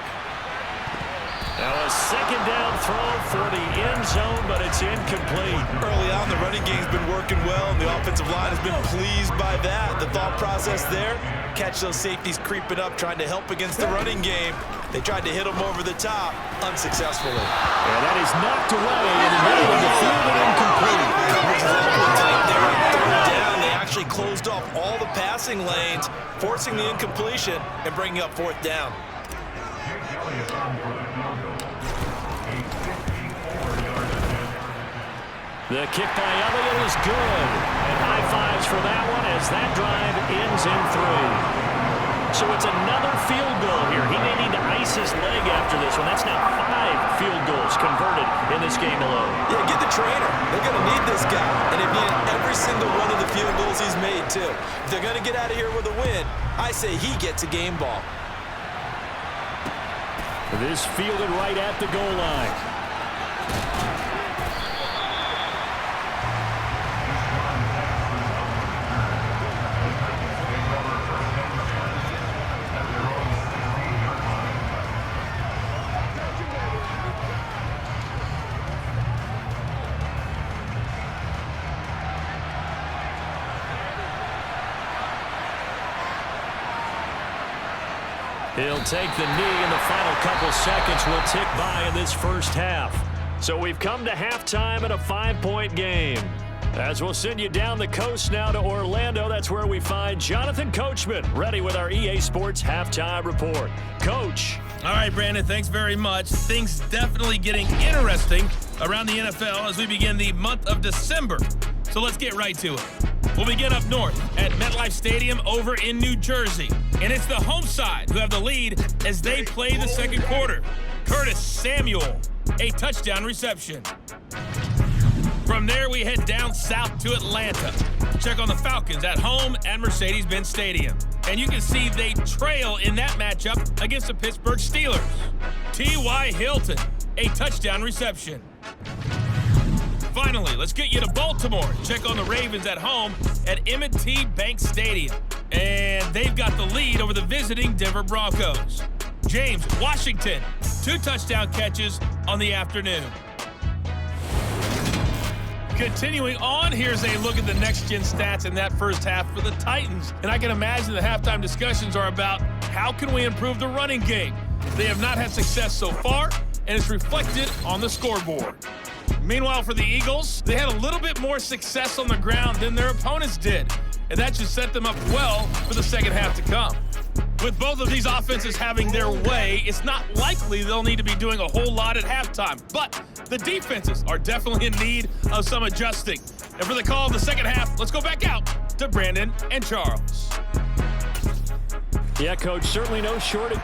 Now a second down throw for the end zone, but it's incomplete. Early on, the running game's been working well, and the offensive line has been pleased by that. The thought process there, catch those safeties creeping up, trying to help against the running game. They tried to hit them over the top, unsuccessfully. And that is knocked away in the middle of the field and incomplete. Coverage is awfully tight there on third down. They actually closed off all the passing lanes, forcing the incompletion and bringing up fourth down. The kick by Elliott is good. And high fives for that one as that drive ends in 3. So it's another field goal here. He may need to ice his leg after this one. That's now 5 field goals converted in this game alone. Yeah, get the trainer. They're going to need this guy. And they've needed every single one of the field goals he's made, too. If they're going to get out of here with a win, I say he gets a game ball. This fielded right at the goal line. He'll take the knee, and the final couple seconds will tick by in this first half. So we've come to halftime in a 5-point game. As we'll send you down the coast now to Orlando, that's where we find Jonathan Coachman, ready with our EA Sports Halftime Report. Coach. All right, Brandon, thanks very much. Things definitely getting interesting around the NFL as we begin the month of December. So let's get right to it. We'll begin up north at MetLife Stadium over in New Jersey. And it's the home side who have the lead as they play the second quarter. Curtis Samuel, a touchdown reception. From there, we head down south to Atlanta. Check on the Falcons at home at Mercedes-Benz Stadium. And you can see they trail in that matchup against the Pittsburgh Steelers. T.Y. Hilton, a touchdown reception. Finally, let's get you to Baltimore. Check on the Ravens at home at M&T Bank Stadium. And they've got the lead over the visiting Denver Broncos. James Washington, 2 touchdown catches on the afternoon. Continuing on, here's a look at the next-gen stats in that first half for the Titans. And I can imagine the halftime discussions are about how can we improve the running game. They have not had success so far, and it's reflected on the scoreboard. Meanwhile, for the Eagles, they had a little bit more success on the ground than their opponents did, and that should set them up well for the second half to come. With both of these offenses having their way, it's not likely they'll need to be doing a whole lot at halftime, but the defenses are definitely in need of some adjusting. And for the call of the second half, let's go back out to Brandon and Charles. Yeah, Coach, certainly no shortage.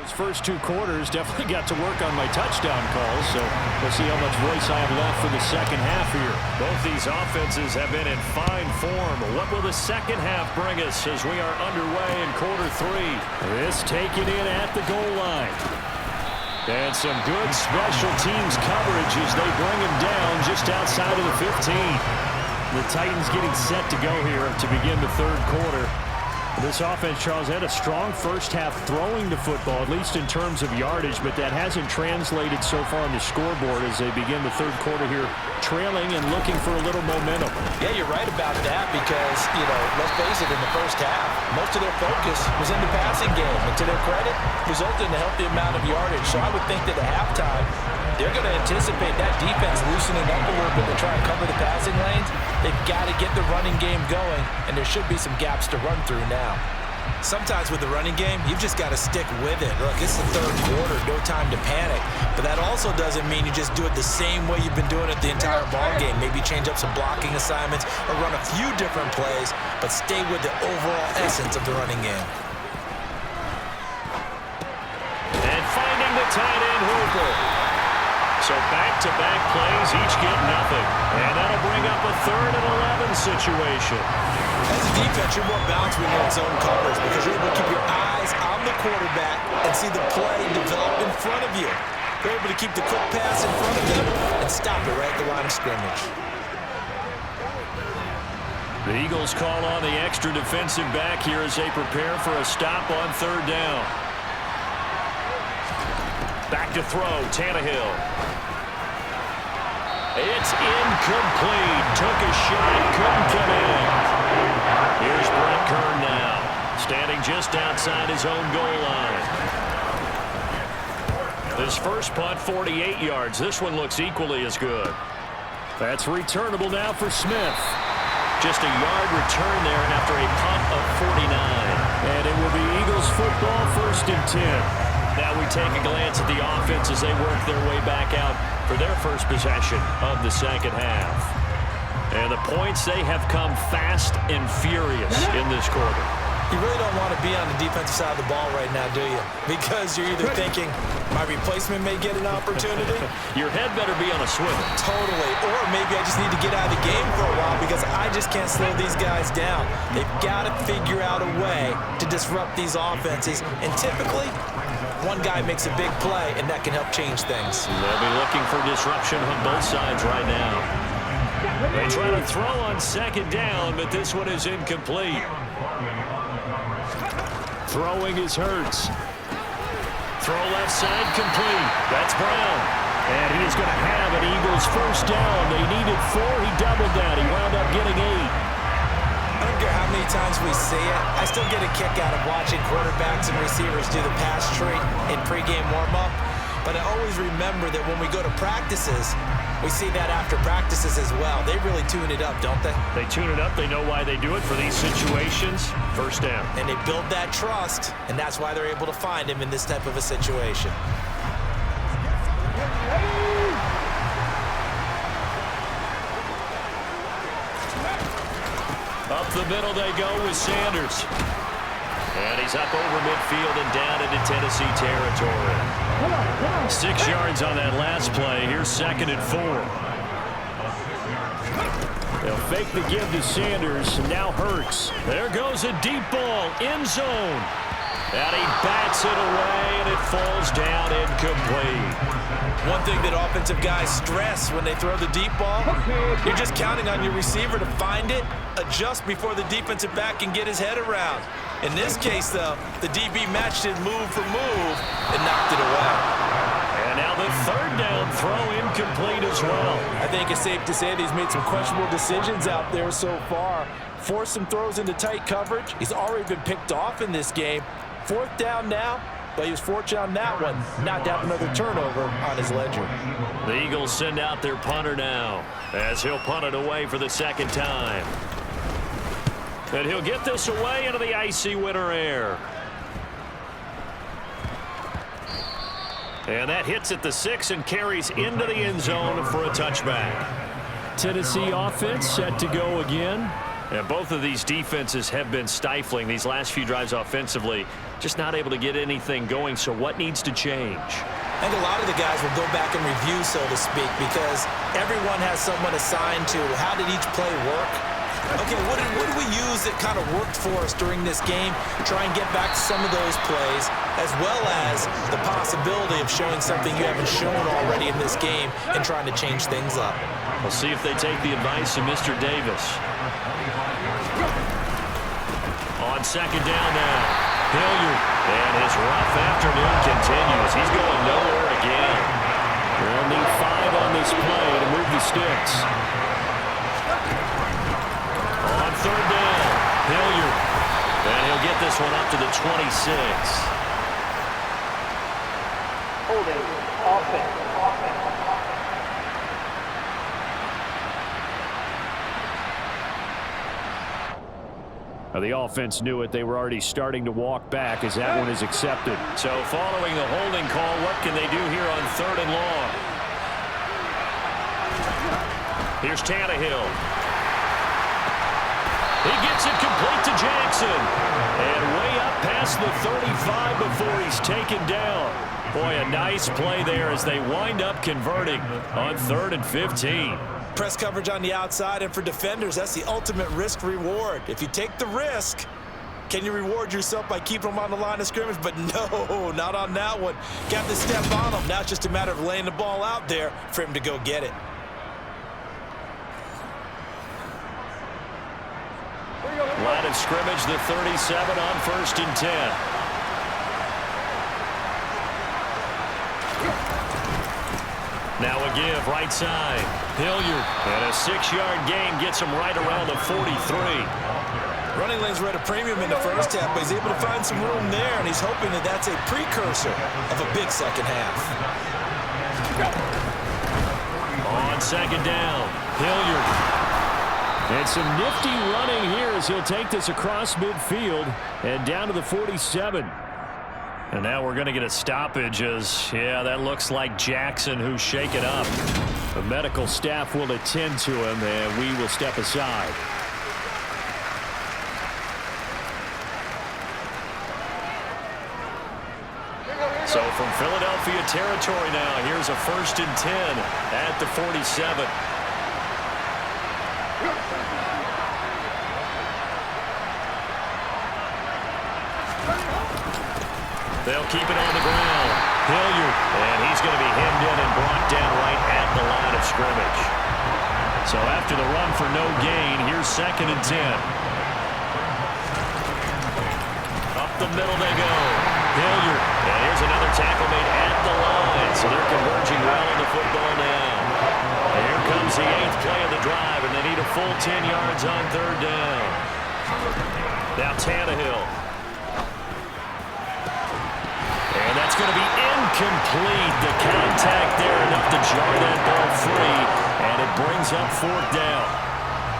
Those first 2 quarters definitely got to work on my touchdown calls, so we'll see how much voice I have left for the second half here. Both these offenses have been in fine form. What will the second half bring us as we are underway in quarter 3? This taken in at the goal line. And some good special teams coverage as they bring him down just outside of the 15. The Titans getting set to go here to begin the third quarter. This offense, Charles, had a strong first half throwing the football, at least in terms of yardage, but that hasn't translated so far on the scoreboard as they begin the third quarter here, trailing and looking for a little momentum. Yeah, you're right about that because, let's face it, in the first half, most of their focus was in the passing game. And to their credit, resulted in a healthy amount of yardage. So I would think that at halftime, they're going to anticipate that defense loosening up a little bit to try and cover the passing lanes. They've got to get the running game going, and there should be some gaps to run through now. Sometimes with the running game, you've just got to stick with it. Look, it's the third quarter, no time to panic. But that also doesn't mean you just do it the same way you've been doing it the entire ball game. Maybe change up some blocking assignments or run a few different plays, but stay with the overall essence of the running game. And finding the tight end Hooper. So back-to-back plays, each get nothing. And that'll bring up a 3rd and 11 situation. As a defense, you're more balanced when you're in zone coverage because you're able to keep your eyes on the quarterback and see the play develop in front of you. You're able to keep the quick pass in front of them and stop it right at the line of scrimmage. The Eagles call on the extra defensive back here as they prepare for a stop on 3rd down. Back to throw, Tannehill. It's incomplete. Took a shot, couldn't come in. Here's Brent Kern now, standing just outside his own goal line. His first punt, 48 yards. This one looks equally as good. That's returnable now for Smith. Just a yard return there after a punt of 49. And it will be Eagles football, 1st and 10. Now we take a glance at the offense as they work their way back out for their first possession of the second half. And the points, they have come fast and furious in this quarter. You really don't want to be on the defensive side of the ball right now, do you? Because you're either thinking, my replacement may get an opportunity. Your head better be on a swivel. Totally. Or maybe I just need to get out of the game for a while because I just can't slow these guys down. They've got to figure out a way to disrupt these offenses. And typically, one guy makes a big play, and that can help change things. They'll be looking for disruption on both sides right now. They try to throw on 2nd down, but this one is incomplete. Throwing is Hurts. Throw left side, complete. That's Brown. And he is going to have an Eagles 1st down. They needed 4. He doubled that. He wound up getting 8. I don't care how many times we see it, I still get a kick out of watching quarterbacks and receivers do the pass treat in pregame warm-up. But I always remember that when we go to practices, we see that after practices as well. They really tune it up, don't they? They tune it up. They know why they do it for these situations. 1st down. And they build that trust, and that's why they're able to find him in this type of a situation. Up the middle they go with Sanders. And he's up over midfield and down into Tennessee territory. 6 yards on that last play. Here's 2nd and 4. They'll fake the give to Sanders. Now Hurts. There goes a deep ball. End zone. And he bats it away, and it falls down incomplete. One thing that offensive guys stress when they throw the deep ball, you're just counting on your receiver to find it, adjust before the defensive back can get his head around. In this case, though, the DB matched it move for move and knocked it away. And now the 3rd down throw incomplete as well. I think it's safe to say that he's made some questionable decisions out there so far. Forced some throws into tight coverage. He's already been picked off in this game. 4th down now, but he was fortunate on that one, not to have another turnover on his ledger. The Eagles send out their punter now as he'll punt it away for the 2nd time. And he'll get this away into the icy winter air. And that hits at the 6 and carries into the end zone for a touchback. Tennessee offense set to go again. Yeah, both of these defenses have been stifling these last few drives offensively. Just not able to get anything going, so what needs to change? I think a lot of the guys will go back and review, so to speak, because everyone has someone assigned to how did each play work. Okay, what did we use that kind of worked for us during this game? Try and get back to some of those plays, as well as the possibility of showing something you haven't shown already in this game and trying to change things up. We'll see if they take the advice of Mr. Davis. On second down now, Hilliard. And his rough afternoon continues. He's going nowhere again. They'll need 5 on this play to move the sticks. On third down, Hilliard. And he'll get this one up to the 26. Holding. Offense. The offense knew it. They were already starting to walk back as that one is accepted. So following the holding call, what can they do here on third and long? Here's Tannehill. He gets it complete to Jackson. And way up past the 35 before he's taken down. Boy, a nice play there as they wind up converting on 3rd and 15. Press coverage on the outside, and for defenders, that's the ultimate risk-reward. If you take the risk, can you reward yourself by keeping them on the line of scrimmage? But no, not on that one. Got to step on him. Now it's just a matter of laying the ball out there for him to go get it. Line of scrimmage, the 37 on 1st and 10. Now a give, right side. Hilliard, and a 6-yard gain gets him right around the 43. Running lanes were at a premium in the first half, but he's able to find some room there, and he's hoping that that's a precursor of a big second half. On second down, Hilliard. And some nifty running here as he'll take this across midfield and down to the 47. And now we're going to get a stoppage as, yeah, that looks like Jackson who's shaken up. The medical staff will attend to him, and we will step aside. So from Philadelphia territory now, here's a 1st and 10 at the 47. They'll keep it on the ground. Hilliard, and he's going to be hemmed in and brought down right at the line of scrimmage. So after the run for no gain, here's 2nd and 10. Up the middle they go. Hilliard, and here's another tackle made at the line. So they're converging well on the football now. And here comes the 8th play of the drive, and they need a full 10 yards on 3rd down. Now Tannehill. And that's going to be incomplete. The contact there enough to jar that ball free, and it brings up 4th down.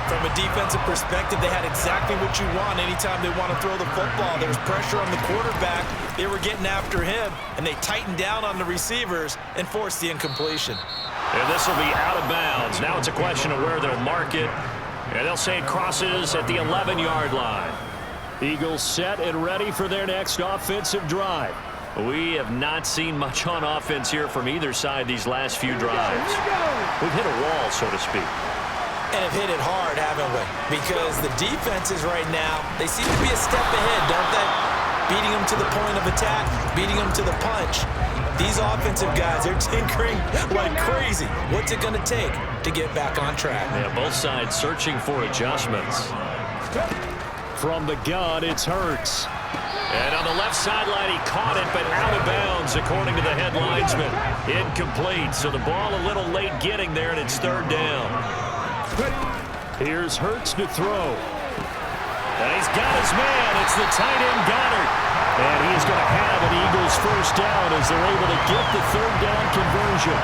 From a defensive perspective, they had exactly what you want anytime they want to throw the football. There was pressure on the quarterback. They were getting after him, and they tightened down on the receivers and forced the incompletion. And this will be out of bounds. Now it's a question of where they'll mark it. And they'll say it crosses at the 11-yard line. Eagles set and ready for their next offensive drive. We have not seen much on offense here from either side these last few drives. We've hit a wall, so to speak. And have hit it hard, haven't we? Because the defenses right now, they seem to be a step ahead, don't they? Beating them to the point of attack, beating them to the punch. These offensive guys, they're tinkering like crazy. What's it going to take to get back on track? Yeah, both sides searching for adjustments. From the gun, it's Hurts. And on the left sideline, he caught it, but out of bounds, according to the head linesman. Incomplete, so the ball a little late getting there, and it's 3rd down. Here's Hurts to throw. And he's got his man. It's the tight end, Goddard. And he's going to have an Eagles 1st down as they're able to get the 3rd down conversion.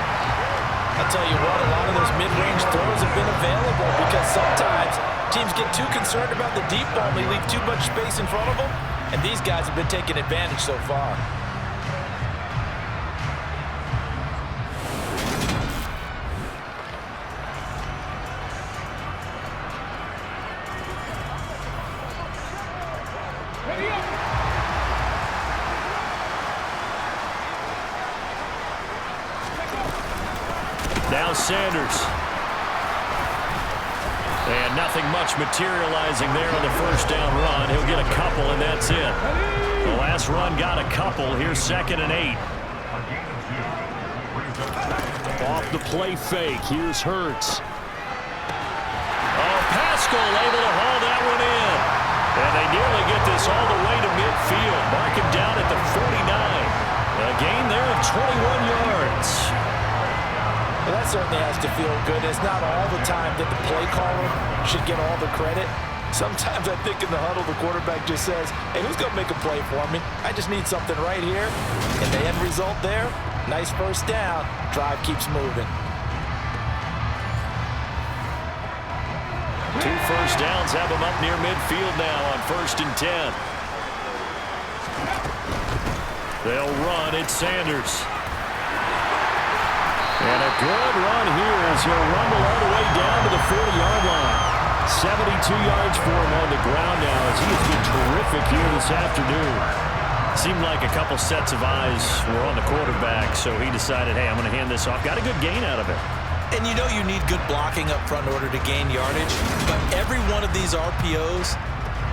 I'll tell you what, a lot of those mid-range throws have been available because sometimes teams get too concerned about the deep ball and they leave too much space in front of them. And these guys have been taking advantage so far. Now Sanders. And nothing much materializing there on the first down run. He'll get a couple, and that's it. The last run got a couple. Here's 2nd and 8. Off the play fake. Here's Hurts. Oh, Pascal able to haul that one in. And they nearly get this all the way to midfield. Mark him down at the 49. A gain there of 21 yards. Well, that certainly has to feel good. It's not all the time that the play caller should get all the credit. Sometimes I think in the huddle, the quarterback just says, hey, who's going to make a play for me? I just need something right here. And the end result there, nice first down. Drive keeps moving. 2 first downs have him up near midfield now on 1st and 10. They'll run. It's Sanders. And a good run here as he'll rumble all the way down to the 40-yard line. 72 yards for him on the ground now as he has been terrific here this afternoon. Seemed like a couple sets of eyes were on the quarterback, so he decided, hey, I'm going to hand this off. Got a good gain out of it. And you know you need good blocking up front in order to gain yardage, but every one of these RPOs,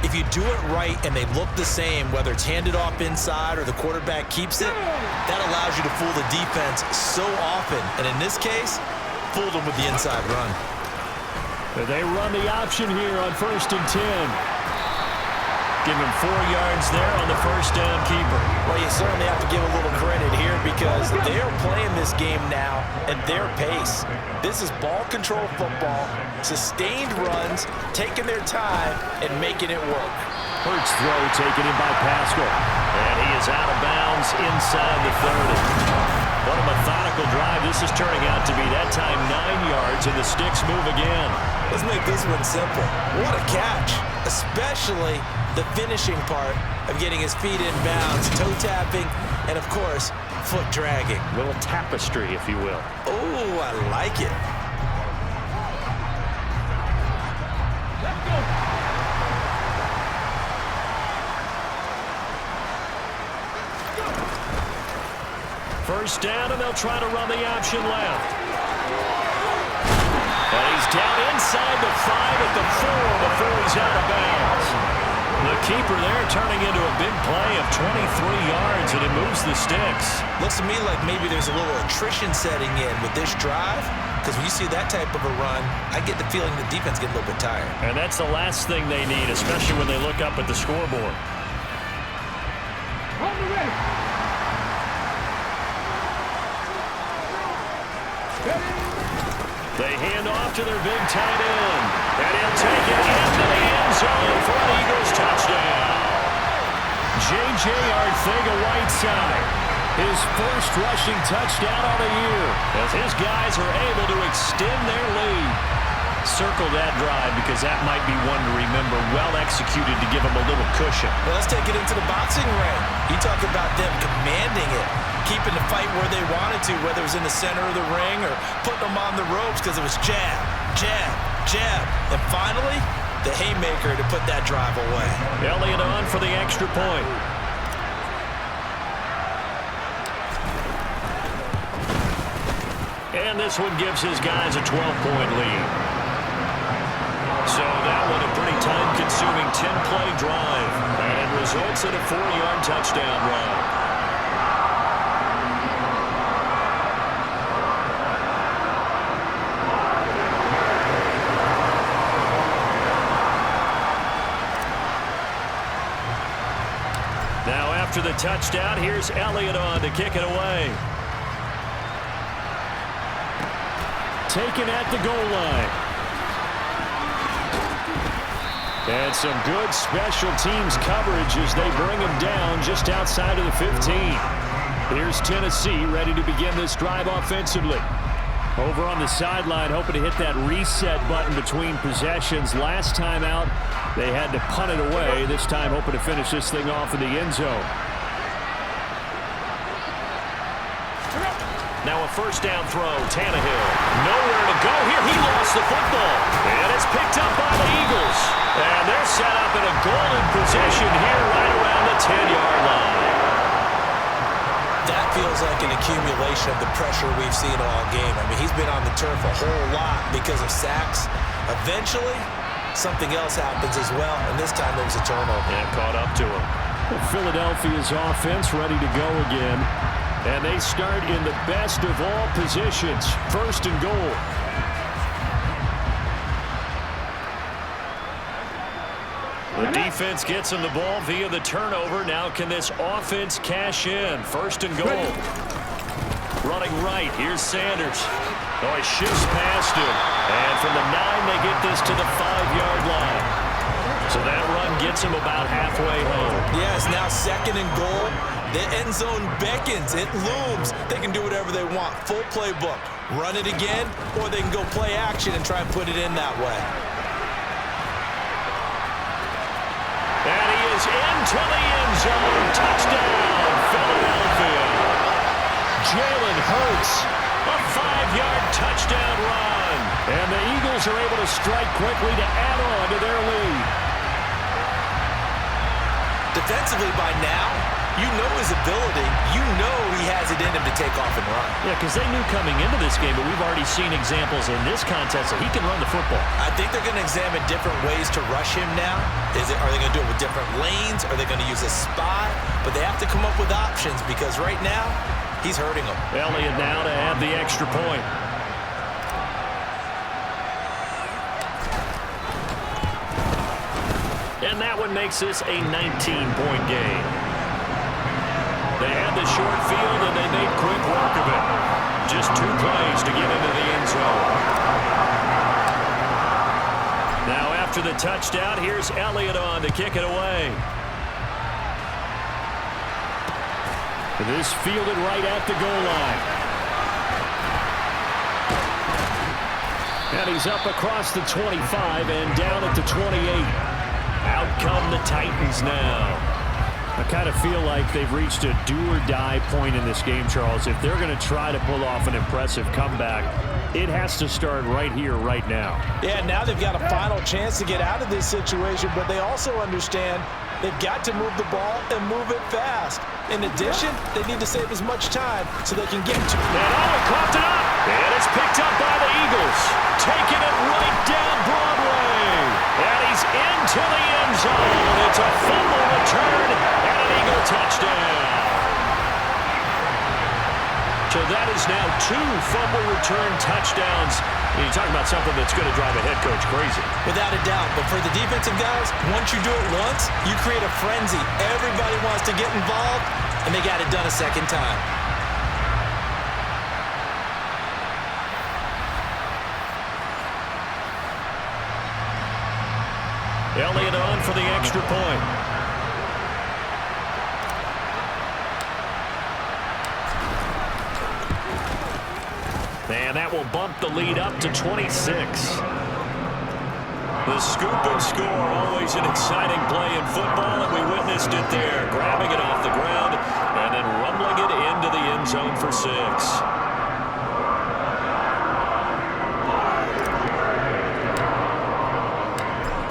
if you do it right and they look the same, whether it's handed off inside or the quarterback keeps it, that allows you to fool the defense so often. And in this case, fooled them with the inside run. They run the option here on 1st and 10. Give him 4 yards there on the first down keeper. Well, you certainly have to give a little credit here because they're playing this game now at their pace. This is ball control football, sustained runs, taking their time and making it work. Hurts throw taken in by Pascal. And he is out of bounds inside the 30. What a methodical drive this is turning out to be. That time 9 yards, and the sticks move again. Let's make this one simple. What a catch, especially the finishing part of getting his feet in bounds, toe tapping, and of course, foot dragging. A little tapestry, if you will. Oh, I like it. Let's go. First down, and they'll try to run the option left. And he's down inside the 5 at the 4 before he's out of bounds. The keeper there turning into a big play of 23 yards, and it moves the sticks. Looks to me like maybe there's a little attrition setting in with this drive, because when you see that type of a run, I get the feeling the defense getting a little bit tired. And that's the last thing they need, especially when they look up at the scoreboard. They hand off to their big tight end. And he'll take it into the end zone for an Eagles touchdown. J.J. Arcega-Whiteside, his first rushing touchdown on the year, as his guys are able to extend their lead. Circle that drive because that might be one to remember. Well executed to give them a little cushion. Well, let's take it into the boxing ring. You talk about them commanding it, keeping the fight where they wanted to, whether it was in the center of the ring or putting them on the ropes because it was jab, jab, jab. And finally, the haymaker to put that drive away. Elliott on for the extra point. And this one gives his guys a 12-point lead. So that one a pretty time-consuming 10-play drive. And it results in a 4-yard touchdown run. Now after the touchdown, here's Elliott on to kick it away. Taken at the goal line. And some good special teams coverage as they bring him down just outside of the 15. Here's Tennessee ready to begin this drive offensively. Over on the sideline, hoping to hit that reset button between possessions. Last time out, they had to punt it away. This time, hoping to finish this thing off in the end zone. Now a first down throw, Tannehill. Nowhere to go here. He lost the football. And it's picked up by the Eagles. And they're set up in a golden position here right around the 10-yard line. That feels like an accumulation of the pressure we've seen all game. I mean, he's been on the turf a whole lot because of sacks. Eventually, something else happens as well, and this time there was a turnover. And caught up to him. Well, Philadelphia's offense ready to go again. And they start in the best of all positions, 1st and goal. The defense gets him the ball via the turnover. Now can this offense cash in? 1st and goal. Running right. Here's Sanders. Oh, he shifts past him. And from the 9, they get this to the 5-yard line. So that run gets him about halfway home. Yes, now 2nd and goal. The end zone beckons. It looms. They can do whatever they want. Full playbook. Run it again, or they can go play action and try and put it in that way. And he is into the end zone. Touchdown, Philadelphia. Jalen Hurts, a 5-yard touchdown run. And the Eagles are able to strike quickly to add on to their lead. Defensively by now, you know his ability. You know he has it in him to take off and run. Yeah, because they knew coming into this game, but we've already seen examples in this contest that he can run the football. I think they're going to examine different ways to rush him now. Are they going to do it with different lanes? Are they going to use a spy? But they have to come up with options because right now, he's hurting them. Elliott now to add the extra point. And that one makes this a 19-point game. They had the short field, and they made quick work of it. Just 2 plays to get into the end zone. Now after the touchdown, here's Elliott on to kick it away. This fielded right at the goal line. And he's up across the 25 and down at the 28. Out come the Titans now. I kind of feel like they've reached a do-or-die point in this game, Charles. If they're going to try to pull off an impressive comeback, it has to start right here, right now. Yeah, now they've got a final chance to get out of this situation, but they also understand they've got to move the ball and move it fast. In addition, they need to save as much time so they can get to it. And coughed it up. And it's picked up by the Eagles. Taking it right down Broadway. And he's into the end zone. It's a fumble return and an Eagle touchdown. So that is now 2 fumble return touchdowns. You talk about something that's going to drive a head coach crazy. Without a doubt. But for the defensive guys, once you do it once, you create a frenzy. Everybody wants to get involved, and they got it done a second time. Elliott on for the extra point. And that will bump the lead up to 26. The scoop and score, always an exciting play in football, and we witnessed it there. Grabbing it off the ground and then rumbling it into the end zone for 6.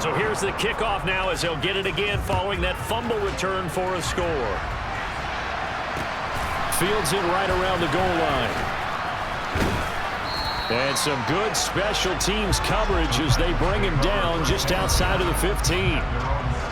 So here's the kickoff now as they'll get it again following that fumble return for a score. Fields it right around the goal line. And some good special teams coverage as they bring him down just outside of the 15.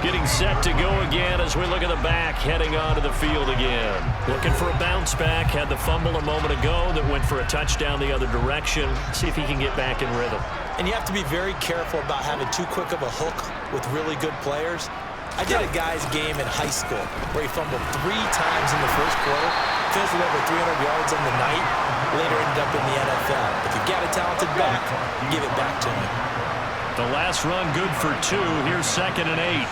Getting set to go again as we look at the back heading onto the field again. Looking for a bounce back. Had the fumble a moment ago that went for a touchdown the other direction. See if he can get back in rhythm. And you have to be very careful about having too quick of a hook with really good players. I did a guy's game in high school where he fumbled 3 times in the first quarter, finished with over 300 yards on the night, later ended up in the NFL. If you've got a talented back, give it back to him. The last run good for 2. Here's 2nd and 8.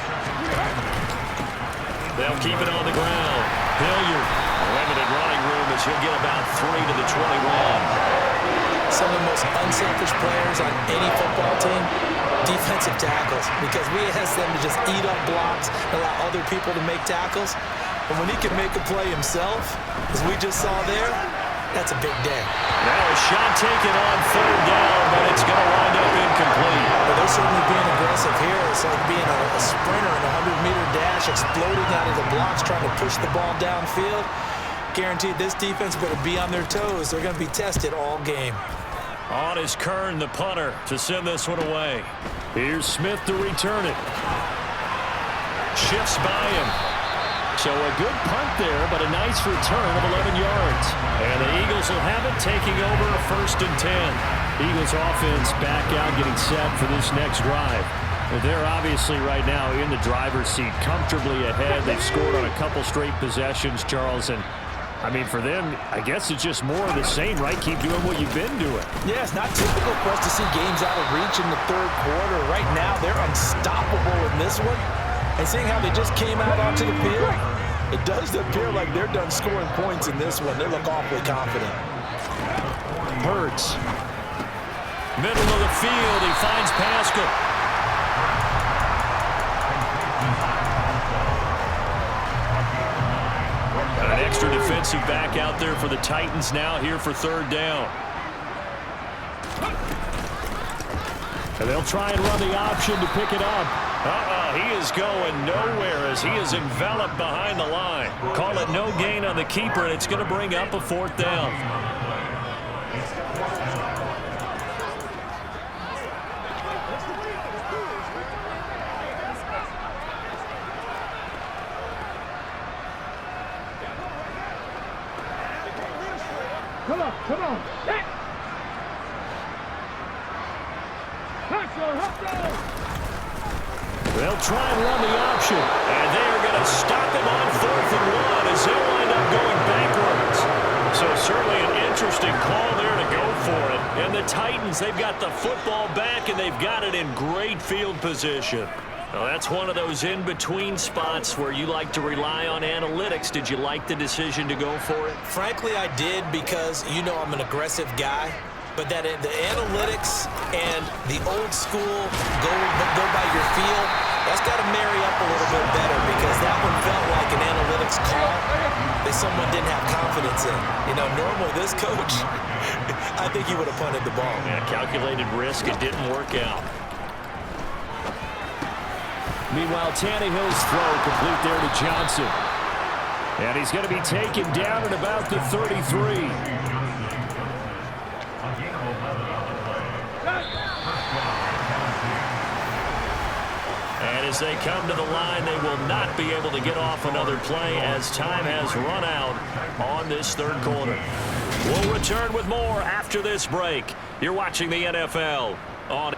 They'll keep it on the ground. Hilliard, limited running room as he'll get about 3 to the 21. Some of the most unselfish players on any football team, defensive tackles, because we ask them to just eat up blocks, allow other people to make tackles. But when he can make a play himself, as we just saw there, that's a big day. Now a shot taken on 3rd down, but it's going to wind up incomplete. But they're certainly being aggressive here. It's like being a sprinter in a 100-meter dash, exploding out of the blocks, trying to push the ball downfield. Guaranteed this defense better be on their toes. They're going to be tested all game. On is Kern, the punter, to send this one away. Here's Smith to return it. Shifts by him. So a good punt there, but a nice return of 11 yards. And the Eagles will have it, taking over a 1st and 10. Eagles offense back out, getting set for this next drive. They're obviously right now in the driver's seat, comfortably ahead. They've scored on a couple straight possessions, Charles, and I mean, for them, I guess it's just more of the same, right? Keep doing what you've been doing. Yeah, it's not typical for us to see games out of reach in the 3rd quarter. Right now, they're unstoppable in this one. And seeing how they just came out onto the field, it does appear like they're done scoring points in this one. They look awfully confident. Hurts. Middle of the field, he finds Pascal. An extra defensive back out there for the Titans now here for 3rd down. And they'll try and run the option to pick it up. He is going nowhere as he is enveloped behind the line. Call it no gain on the keeper, and it's going to bring up a 4th down. Come on. Hey. They'll try and run the option. And they are going to stop him on 4th and 1 as they'll wind up going backwards. So certainly an interesting call there to go for it. And the Titans, they've got the football back, and they've got it in great field position. Well, that's one of those in-between spots where you like to rely on analytics. Did you like the decision to go for it? Frankly, I did, because you know I'm an aggressive guy. But that the analytics and the old school go by your feel, that's got to marry up a little bit better, because that one felt like an analytics call that someone didn't have confidence in. You know, normally this coach, I think he would have punted the ball. Yeah, calculated risk. It didn't work out. Meanwhile, Tannehill's throw complete there to Johnson. And he's going to be taken down at about the 33. And as they come to the line, they will not be able to get off another play as time has run out on this 3rd quarter. We'll return with more after this break. You're watching the NFL on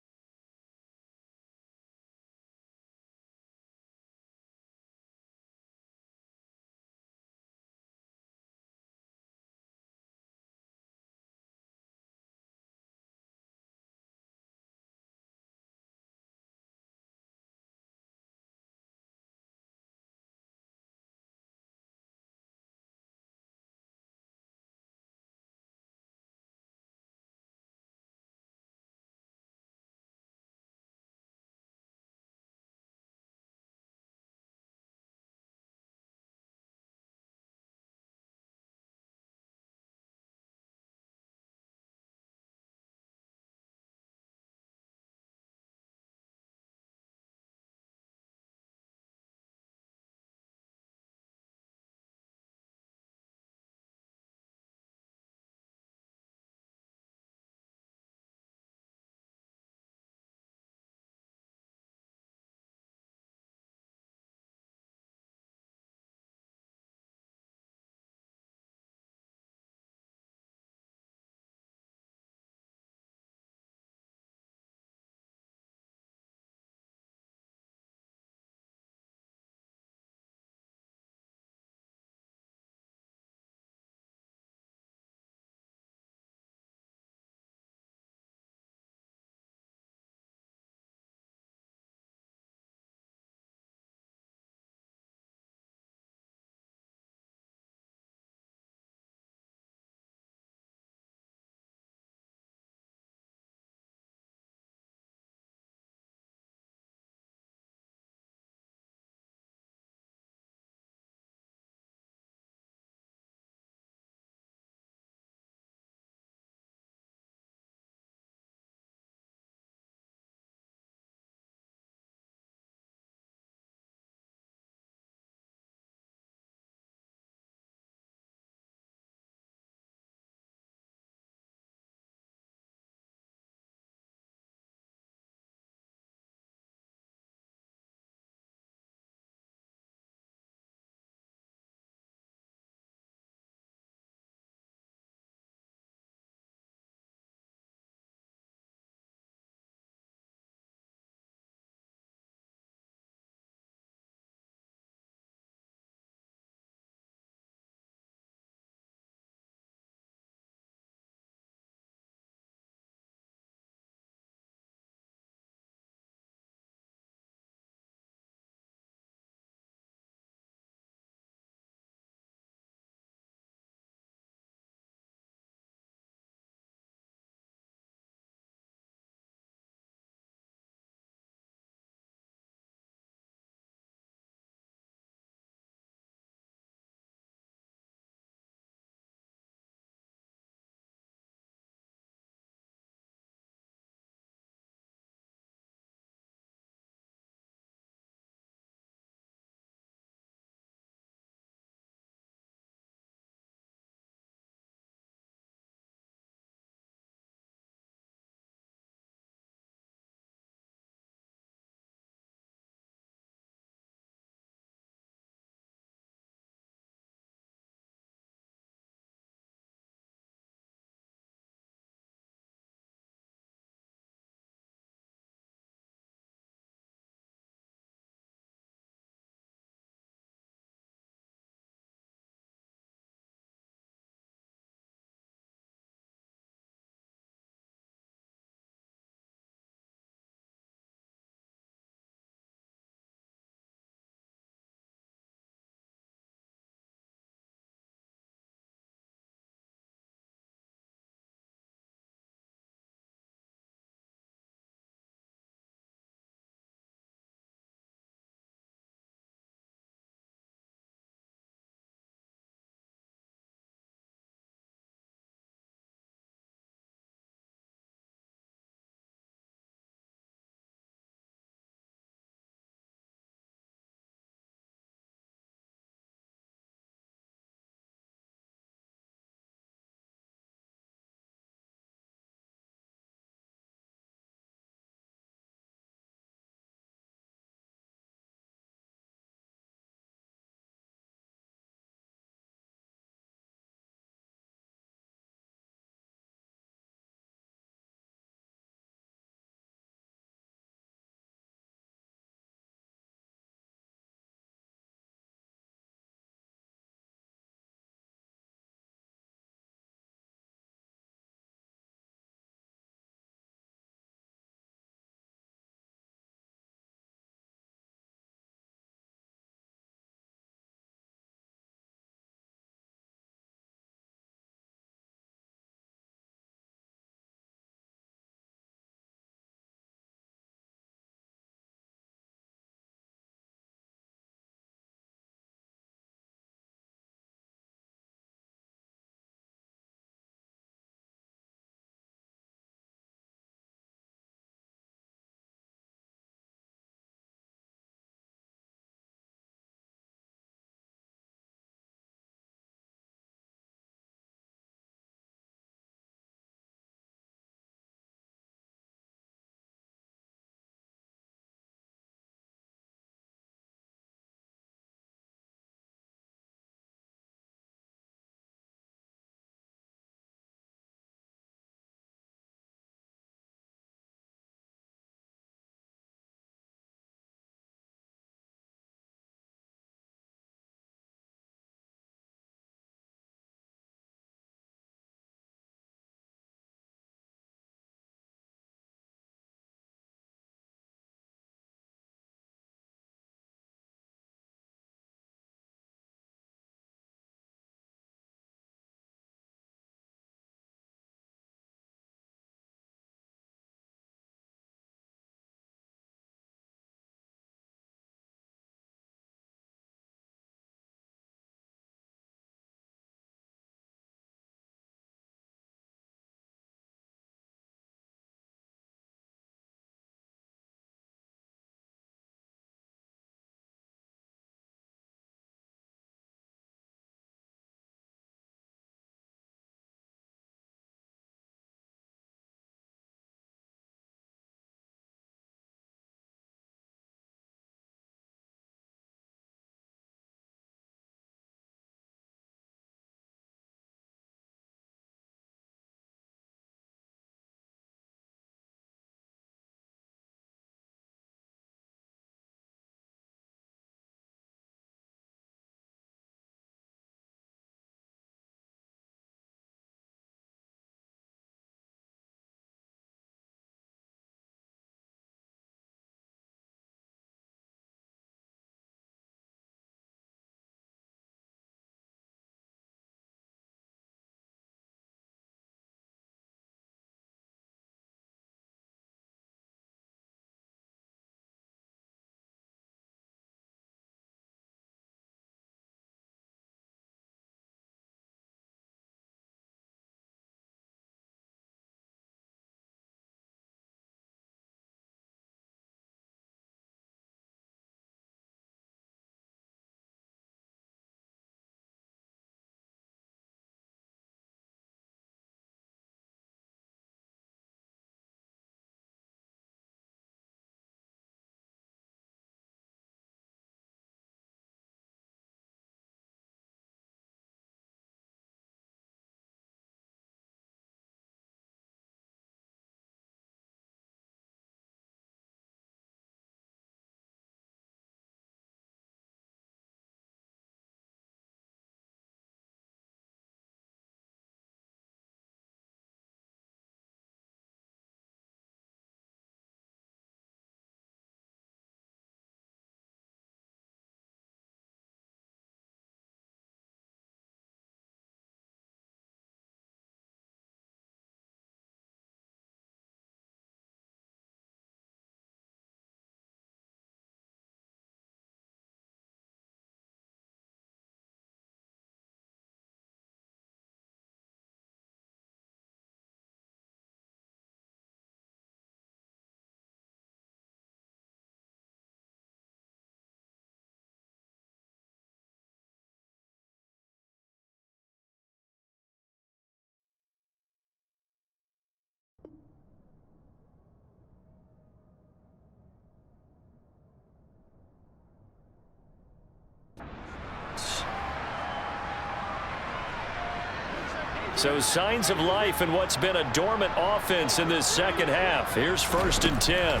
So signs of life in what's been a dormant offense in this second half. Here's 1st and 10.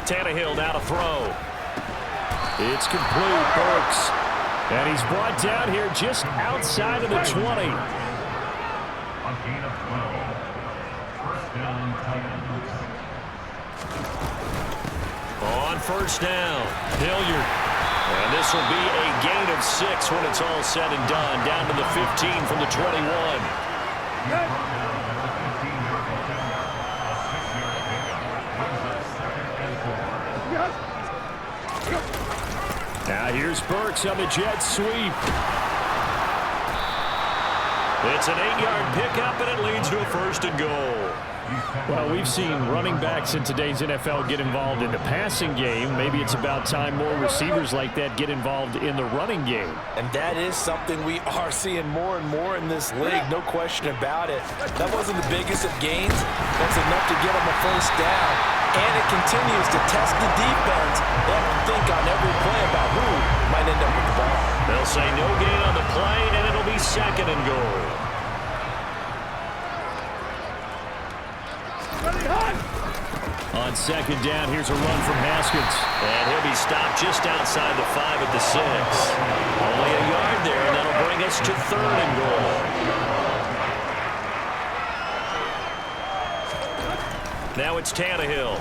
Tannehill now to throw. It's complete, Burks. And he's brought down here just outside of the 20. On 1st down, Hilliard. And this will be a gain of 6 when it's all said and done. Down to the 15 from the 21. Now here's Burks on the jet sweep. It's an 8-yard pickup, and it leads to a 1st and goal. Well, we've seen running backs in today's NFL get involved in the passing game. Maybe it's about time more receivers like that get involved in the running game. And that is something we are seeing more and more in this league, no question about it. That wasn't the biggest of gains. That's enough to get them a 1st down. And it continues to test the defense. They have to think on every play about who might end up with the ball. They'll say no gain on the play, and it'll be 2nd and goal. On 2nd down, here's a run from Haskins. And he'll be stopped just outside the 5 at the 6. Only a yard there, and that'll bring us to 3rd and goal. Now it's Tannehill.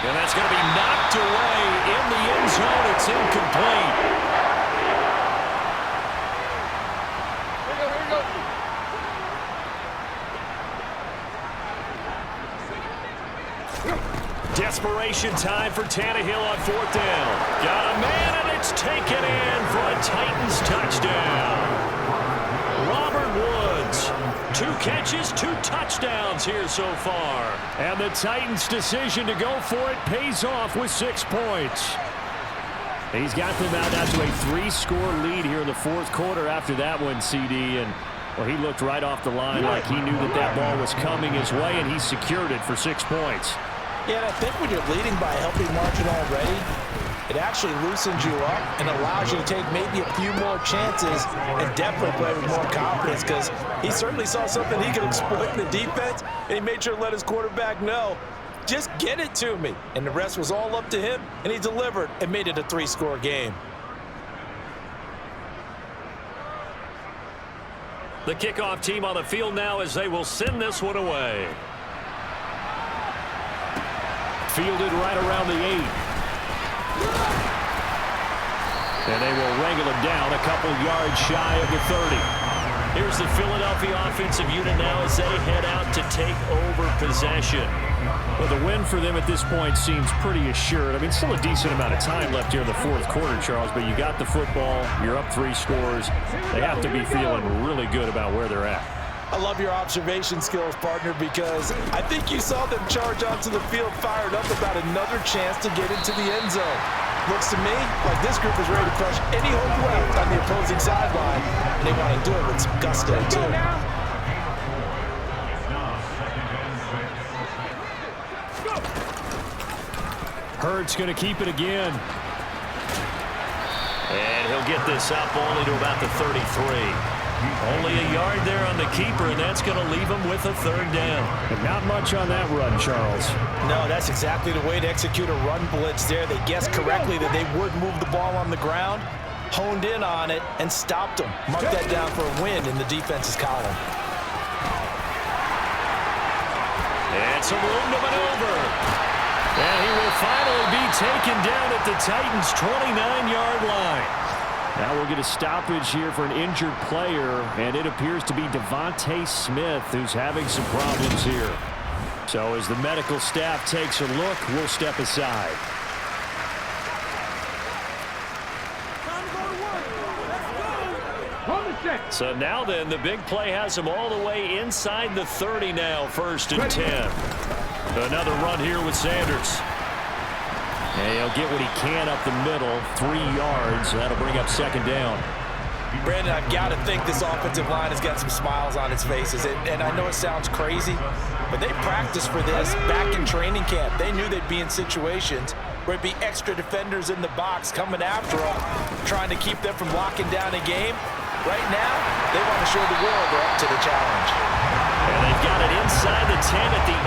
And that's going to be knocked away in the end zone. It's incomplete. Desperation time for Tannehill on 4th down. Got a man, and it's taken in for a Titans touchdown. Robert Woods, 2 catches, 2 touchdowns here so far. And the Titans' decision to go for it pays off with 6 points. He's got them out to a 3-score lead here in the 4th quarter after that one, CD. And, well, he looked right off the line like he knew that that ball was coming his way, and he secured it for 6 points. Yeah, and I think when you're leading by a healthy margin already, it actually loosens you up and allows you to take maybe a few more chances and definitely play with more confidence, because he certainly saw something he could exploit in the defense, and he made sure to let his quarterback know, just get it to me. And the rest was all up to him, and he delivered and made it a 3-score game. The kickoff team on the field now as they will send this one away. Fielded right around the 8. And they will wrangle him down a couple yards shy of the 30. Here's the Philadelphia offensive unit now as they head out to take over possession. Well, the win for them at this point seems pretty assured. I mean, still a decent amount of time left here in the 4th quarter, Charles, but you got the football, you're up 3 scores. They have to be feeling really good about where they're at. I love your observation skills, partner, because I think you saw them charge onto the field fired up about another chance to get into the end zone. Looks to me like this group is ready to crush any hope left on the opposing sideline, and they want to do it with some gusto, too. Hurts going to keep it again. And he'll get this up only to about the 33. Only a yard there on the keeper, and that's going to leave him with a 3rd down. But not much on that run, Charles. No, that's exactly the way to execute a run blitz there. They guessed correctly that they would move the ball on the ground, honed in on it, and stopped them. Mark that down for a win in the defense's column. And some room to maneuver. And he will finally be taken down at the Titans' 29-yard line. Now we'll get a stoppage here for an injured player, and it appears to be Devontae Smith who's having some problems here. So as the medical staff takes a look, we'll step aside. So now then, the big play has him all the way inside the 30 now, 1st and 10. Another run here with Sanders. And he'll get what he can up the middle, 3 yards. That'll bring up 2nd down. Brandon, I've got to think this offensive line has got some smiles on its faces. And I know it sounds crazy, but they practiced for this back in training camp. They knew they'd be in situations where it'd be extra defenders in the box coming after them. trying to keep them from locking down a game. Right now, they want to show the world they're up to the challenge. And they've got it inside the 10 at the 8.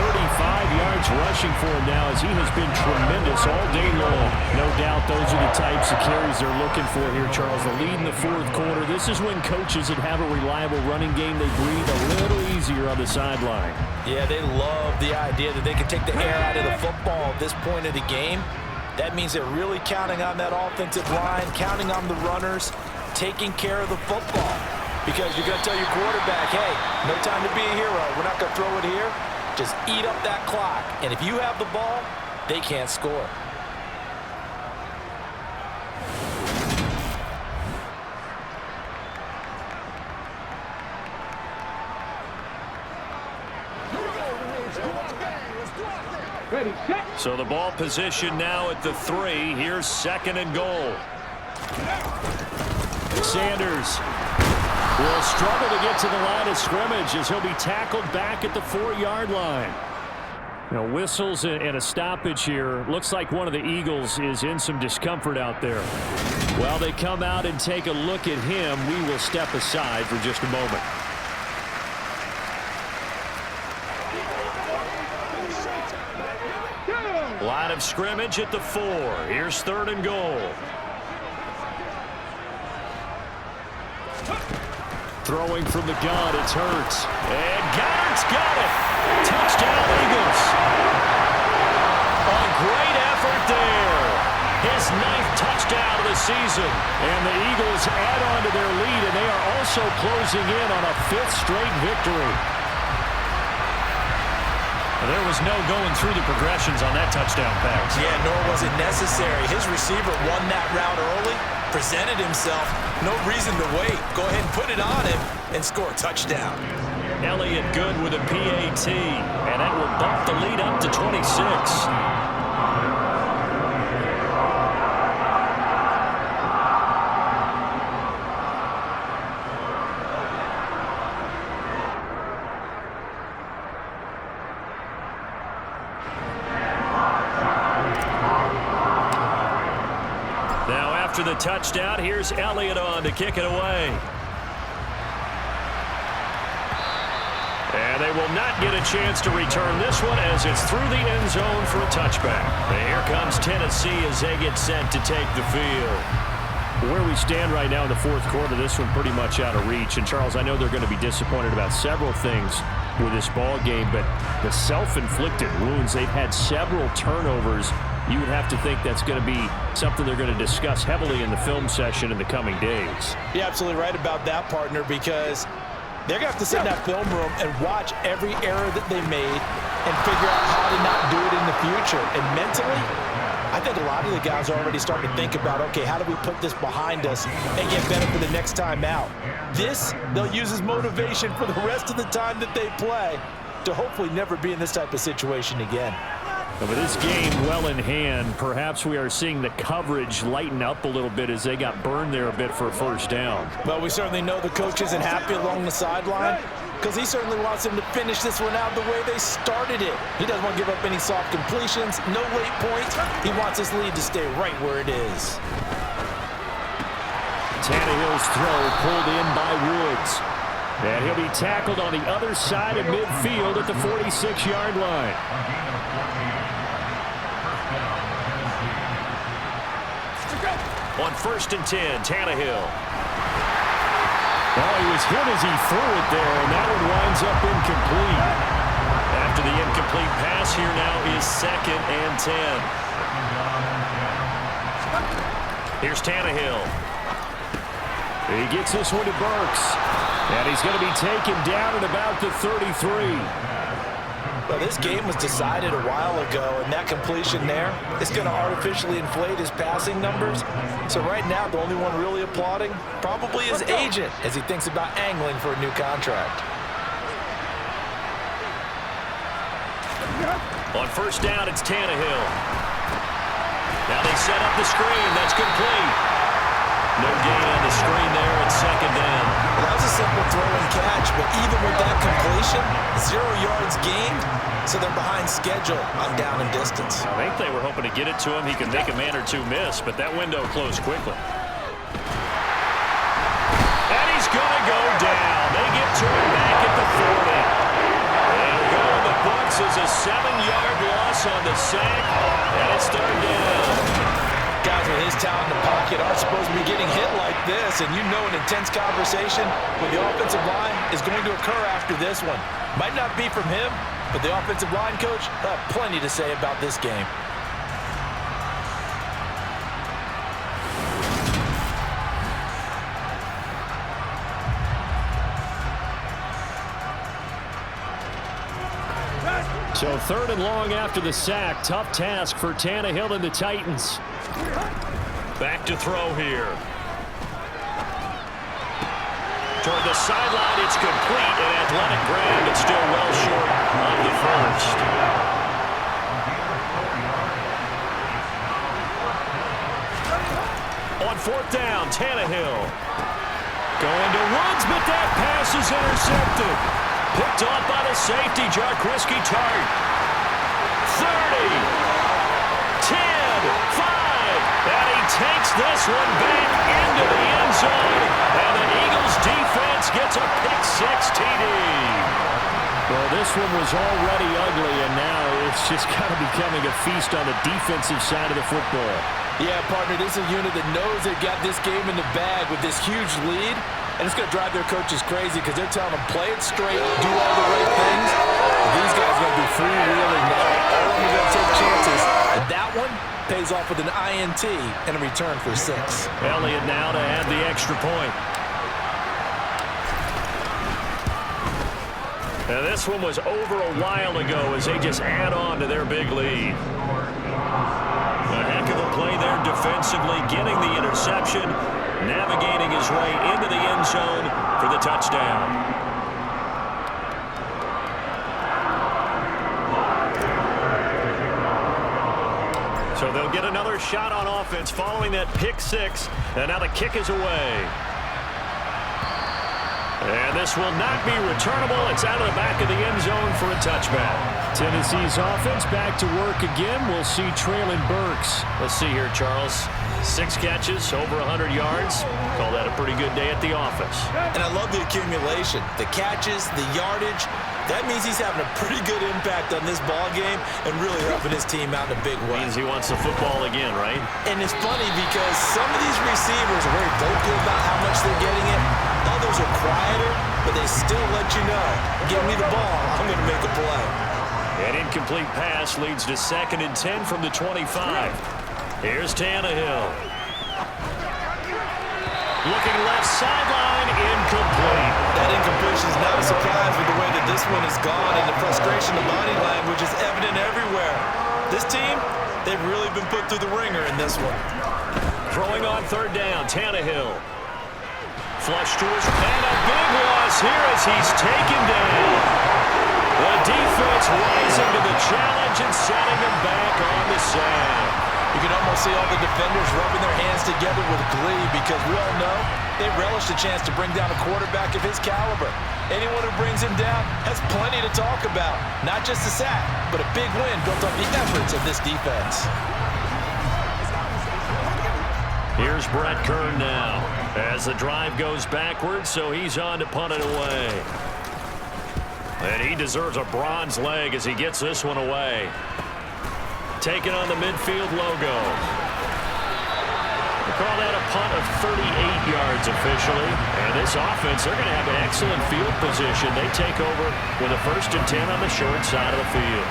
135 yards rushing for him now as he has been tremendous all day long. No doubt those are the types of carries they're looking for here, Charles. The lead in the fourth quarter. This is when coaches that have a reliable running game, they breathe a little easier on the sideline. Yeah, they love the idea that they can take the air out of the football at this point of the game. That means they're really counting on that offensive line, counting on the runners, taking care of the football. Because you're going to tell your quarterback, hey, no time to be a hero. We're not going to throw it here. Just eat up that clock. And if you have the ball, they can't score. Ready, set. So the ball position now at the 3. Here's 2nd and goal. Sanders will struggle to get to the line of scrimmage as he'll be tackled back at the 4-yard line. Whistles and a stoppage here. Looks like one of the Eagles is in some discomfort out there. While they come out and take a look at him, we will step aside for just a moment. Line of scrimmage at the 4. Here's 3rd and goal. Throwing from the gun, it's Hurts. And Goddard's got it. Touchdown, Eagles. A great effort there. His 9th touchdown of the season. And the Eagles add on to their lead, and they are also closing in on a 5th straight victory. There was no going through the progressions on that touchdown pass. Yeah, nor was it necessary. His receiver won that route early, presented himself. No reason to wait. Go ahead and put it on him and score a touchdown. Elliott good with a PAT, and that will bump the lead up to 26. After the touchdown, here's Elliott on to kick it away. And they will not get a chance to return this one as it's through the end zone for a touchback. And here comes Tennessee as they get set to take the field. Where we stand right now in the fourth quarter, this one pretty much out of reach. And, Charles, I know they're going to be disappointed about several things with this ball game, but the self-inflicted wounds, they've had several turnovers. You would have to think that's going to be something they're going to discuss heavily in the film session in the coming days. You're absolutely right about that, partner, because they're going to have to sit in that film room and watch every error that they made and figure out how to not do it in the future. And mentally, I think a lot of the guys are already starting to think about, okay, how do we put this behind us and get better for the next time out? This, they'll use as motivation for the rest of the time that they play to hopefully never be in this type of situation again. With this game well in hand, perhaps we are seeing the coverage lighten up a little bit as they got burned there a bit for a first down. Well, we certainly know the coach isn't happy along the sideline because he certainly wants them to finish this one out the way they started it. He doesn't want to give up any soft completions, no late points. He wants his lead to stay right where it is. Tannehill's throw pulled in by Woods. And he'll be tackled on the other side of midfield at the 46-yard line. On 1st and 10, Tannehill. Well, he was hit as he threw it there, and that one winds up incomplete. After the incomplete pass, here now is 2nd and 10. Here's Tannehill. He gets this one to Burks, and he's going to be taken down at about the 33. Well, this game was decided a while ago, and that completion there is going to artificially inflate his passing numbers. So right now, the only one really applauding probably his agent as he thinks about angling for a new contract. On 1st down, it's Tannehill. Now they set up the screen. That's complete. No gain on the screen there at 2nd down. Well, that was a simple throw and catch, but even with that completion, 0 yards gained, so they're behind schedule on down and distance. I think they were hoping to get it to him. He could make a man or two miss, but that window closed quickly. And he's going to go down. They get to him back at the 40. They'll go in the books as a 7-yard loss on the sack, and it's 3rd down. Guys with his talent in the pocket aren't supposed to be getting hit like this, and you know an intense conversation with the offensive line is going to occur after this one. Might not be from him, but the offensive line coach will have plenty to say about this game. So 3rd and long after the sack. Tough task for Tannehill and the Titans. Back to throw here. Toward the sideline, it's complete. An athletic grab, but still well short of the first. On 4th down, Tannehill. Going to Woods, but that pass is intercepted. Picked off by the safety, Jarquiski Tart. 30, 10, 5, and he takes this one back into the end zone, and the Eagles defense gets a pick-6 TD. Well, this one was already ugly, and now it's just kind of becoming a feast on the defensive side of the football. Yeah, partner, this is a unit that knows they've got this game in the bag with this huge lead, and it's going to drive their coaches crazy because they're telling them, play it straight, do all the right things. These guys are going to be freewheeling now. All of them are going to take chances, and that one pays off with an INT and a return for 6. Elliott now to add the extra point. Now this one was over a while ago as they just add on to their big lead. A heck of a play there defensively, getting the interception, navigating his way into the end zone for the touchdown. So they'll get another shot on offense following that pick-6, and now the kick is away. And this will not be returnable. It's out of the back of the end zone for a touchback. Tennessee's offense back to work again. We'll see Traylon Burks. Let's see here, Charles. 6 catches, over 100 yards. Call that a pretty good day at the office. And I love the accumulation, the catches, the yardage. That means he's having a pretty good impact on this ball game and really helping his team out in a big way. Means he wants the football again, right? And it's funny because some of these receivers are very vocal about how much they're getting it. Others are quieter, but they still let you know, give me the ball, I'm going to make a play. An incomplete pass leads to 2nd and 10 from the 25. Here's Tannehill. Looking left sideline, incomplete. That incompletion is not a surprise with the way that this one has gone, and the frustration of body language is evident everywhere. This team, they've really been put through the ringer in this one. Throwing on 3rd down, Tannehill. Flush to his and a big loss here as he's taken down. The defense rising to the challenge and setting him back on the sack. You can almost see all the defenders rubbing their hands together with glee because we all know they relish the chance to bring down a quarterback of his caliber. Anyone who brings him down has plenty to talk about. Not just a sack, but a big win built on the efforts of this defense. Here's Brett Kern now as the drive goes backwards, so he's on to punt it away. And he deserves a bronze leg as he gets this one away. Taking on the midfield logo. We call that a punt of 38 yards officially. And this offense, they're going to have an excellent field position. They take over with a 1st and 10 on the short side of the field.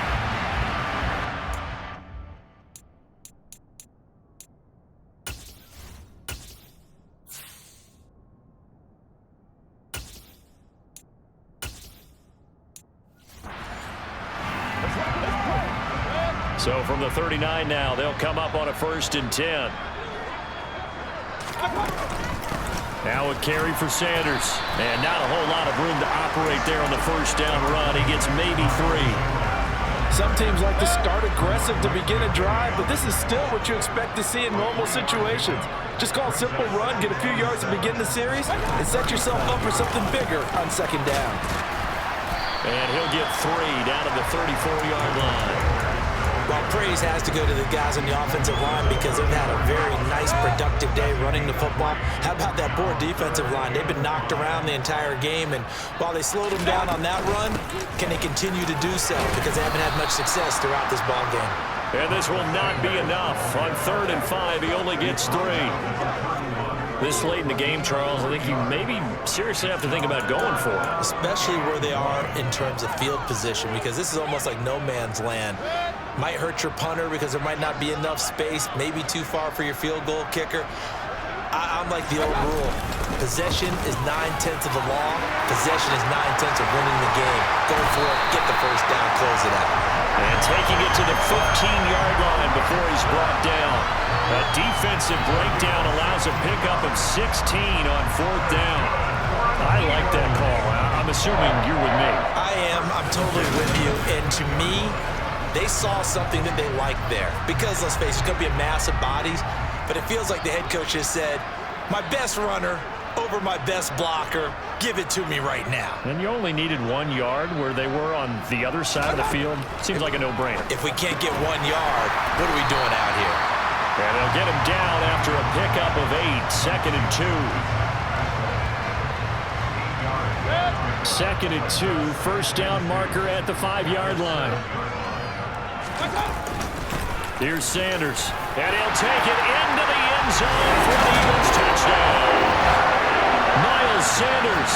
So from the 39 now, they'll come up on a 1st and 10. Now a carry for Sanders. And not a whole lot of room to operate there on the 1st down run. He gets maybe 3. Some teams like to start aggressive to begin a drive, but this is still what you expect to see in normal situations. Just call a simple run, get a few yards to begin the series, and set yourself up for something bigger on second down. And he'll get 3 down to the 34-yard line. Well, praise has to go to the guys on the offensive line because they've had a very nice, productive day running the football. How about that poor defensive line? They've been knocked around the entire game, and while they slowed them down on that run, can they continue to do so? Because they haven't had much success throughout this ball game. And this will not be enough. On 3rd and 5, he only gets 3. This late in the game, Charles, I think you maybe seriously have to think about going for it. Especially where they are in terms of field position, because this is almost like no man's land. Might hurt your punter because there might not be enough space, maybe too far for your field goal kicker. I'm like the old rule. Possession is 9/10 of the law. Possession is 9/10 of winning the game. Go for it, get the first down, close it out. And taking it to the 15-yard line before he's brought down. A defensive breakdown allows a pickup of 16 on 4th down. I like that call. I'm assuming you're with me. I am. I'm totally with you. And to me, they saw something that they liked there. Because, let's face it, it's going to be a mass of bodies. But it feels like the head coach has said, my best runner over my best blocker, give it to me right now. And you only needed 1 yard where they were on the other side of the field. Seems like a no-brainer. If we can't get 1 yard, what are we doing out here? And they'll get him down after a pickup of 8, 2nd and 2. 2nd and 2, first down marker at the 5-yard line. Here's Sanders, and he'll take it into the end zone for the Eagles touchdown. Miles Sanders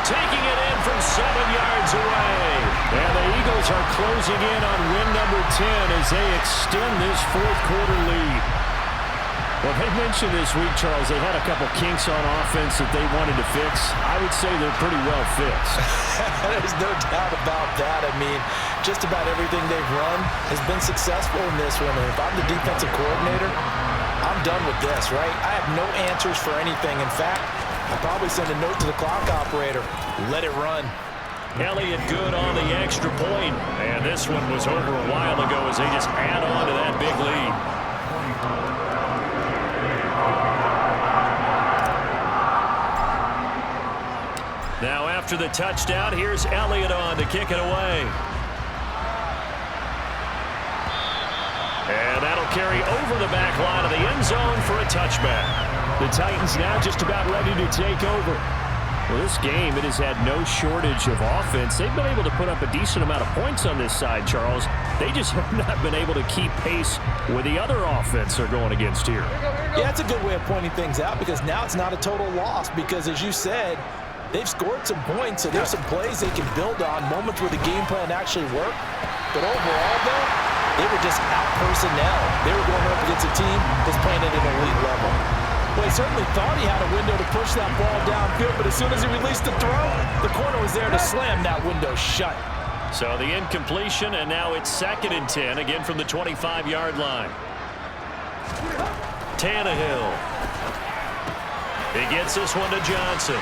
taking it in from 7 yards away. And the Eagles are closing in on win number 10 as they extend this 4th quarter lead. Well, they mentioned this week, Charles, they had a couple kinks on offense that they wanted to fix. I would say they're pretty well fixed. There's no doubt about that. I mean, just about everything they've run has been successful in this one. And if I'm the defensive coordinator, I'm done with this, right? I have no answers for anything. In fact, I'll probably send a note to the clock operator. Let it run. Elliott good on the extra point. And this one was over a while ago as they just add on to that big lead. Now after the touchdown, here's Elliott on to kick it away. And that'll carry over the back line of the end zone for a touchback. The Titans now just about ready to take over. Well, this game, it has had no shortage of offense. They've been able to put up a decent amount of points on this side, Charles. They just have not been able to keep pace with the other offense they're going against here. Yeah, it's a good way of pointing things out because now it's not a total loss because, as you said, they've scored some points, so there's some plays they can build on, moments where the game plan actually worked. But overall, though, they were just out personnel. They were going up against a team that's playing at an elite level. Well, he certainly thought he had a window to push that ball downfield, but as soon as he released the throw, the corner was there to slam that window shut. So the incompletion, and now it's 2nd and 10, again from the 25-yard line. Tannehill. He gets this one to Johnson.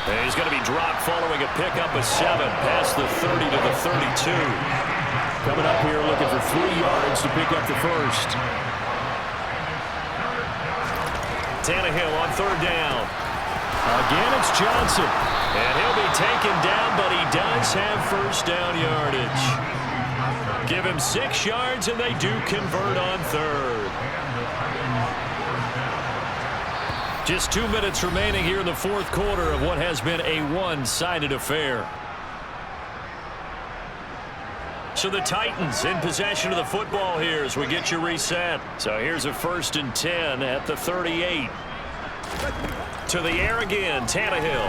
And he's going to be dropped following a pickup of 7 past the 30 to the 32. Coming up here looking for 3 yards to pick up the first. Tannehill on 3rd down. Again, it's Johnson. And he'll be taken down, but he does have first down yardage. Give him 6 yards, and they do convert on 3rd. Just 2 minutes remaining here in the 4th quarter of what has been a one-sided affair. So the Titans in possession of the football here as we get you reset. So here's a 1st and 10 at the 38. To the air again, Tannehill.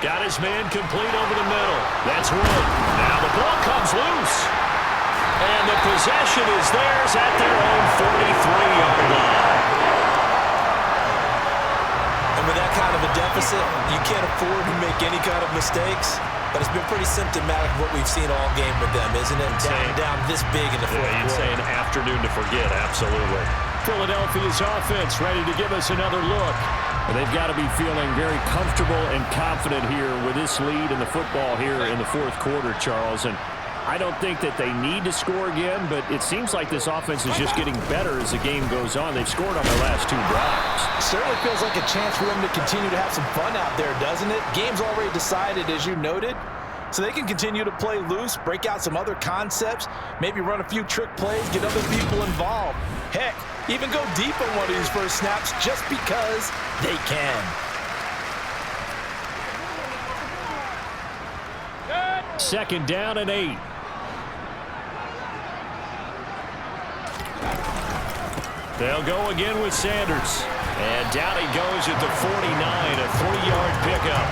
Got his man complete over the middle. That's one. Now the ball comes loose. And the possession is theirs at their own 43-yard line. And with that kind of a deficit, you can't afford to make any kind of mistakes. But it's been pretty symptomatic of what we've seen all game with them, isn't it? Down this big in the 4th quarter. You'd say an afternoon to forget, absolutely. Philadelphia's offense ready to give us another look. And they've got to be feeling very comfortable and confident here with this lead in the football here in the 4th quarter, Charles. And I don't think that they need to score again, but it seems like this offense is just getting better as the game goes on. They've scored on their last 2 drives. Certainly feels like a chance for them to continue to have some fun out there, doesn't it? Game's already decided, as you noted. So they can continue to play loose, break out some other concepts, maybe run a few trick plays, get other people involved. Heck, even go deep on one of these first snaps just because they can. Second down and 8. They'll go again with Sanders. And down he goes at the 49, a 3-yard pickup.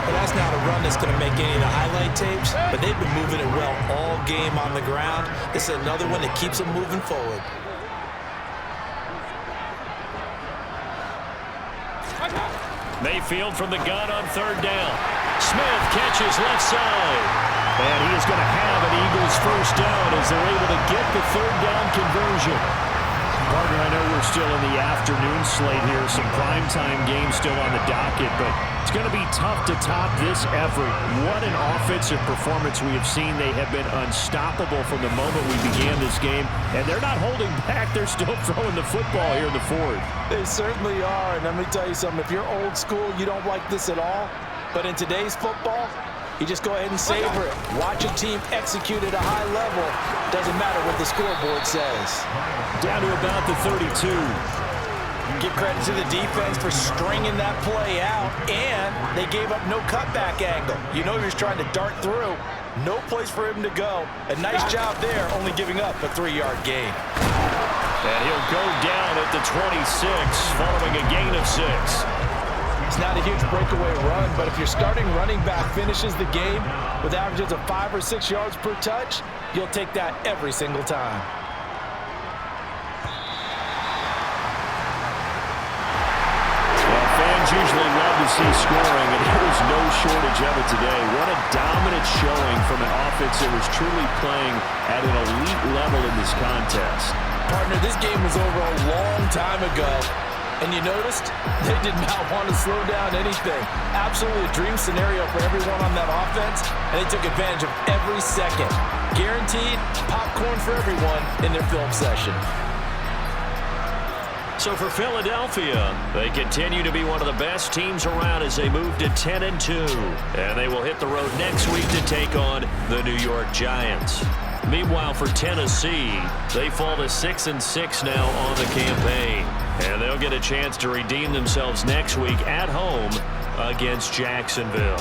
Well, that's not a run that's going to make any of the highlight tapes, but they've been moving it well all game on the ground. This is another one that keeps them moving forward. Mayfield from the gun on 3rd down. Smith catches left side. And he is going to have an Eagles first down as they're able to get the 3rd down conversion. Partner, I know we're still in the afternoon slate here. Some primetime games still on the docket, but it's going to be tough to top this effort. What an offensive performance we have seen. They have been unstoppable from the moment we began this game, and they're not holding back. They're still throwing the football here in the 4th. They certainly are, and let me tell you something. If you're old school, you don't like this at all, but in today's football, you just go ahead and savor it. Watch a team execute at a high level. Doesn't matter what the scoreboard says. Down to about the 32. Give credit to the defense for stringing that play out, and they gave up no cutback angle. You know he was trying to dart through. No place for him to go. A nice job there, only giving up a 3-yard gain. And he'll go down at the 26, following a gain of 6. It's not a huge breakaway run, but if your starting running back finishes the game with averages of 5 or 6 yards per touch, you'll take that every single time. Well, fans usually love to see scoring, and there was no shortage of it today. What a dominant showing from an offense that was truly playing at an elite level in this contest. Partner, this game was over a long time ago. And you noticed they did not want to slow down anything. Absolutely a dream scenario for everyone on that offense, and they took advantage of every second. Guaranteed popcorn for everyone in their film session. So for Philadelphia, they continue to be one of the best teams around as they move to 10-2. And they will hit the road next week to take on the New York Giants. Meanwhile, for Tennessee, they fall to 6-6 now on the campaign. And they'll get a chance to redeem themselves next week at home against Jacksonville.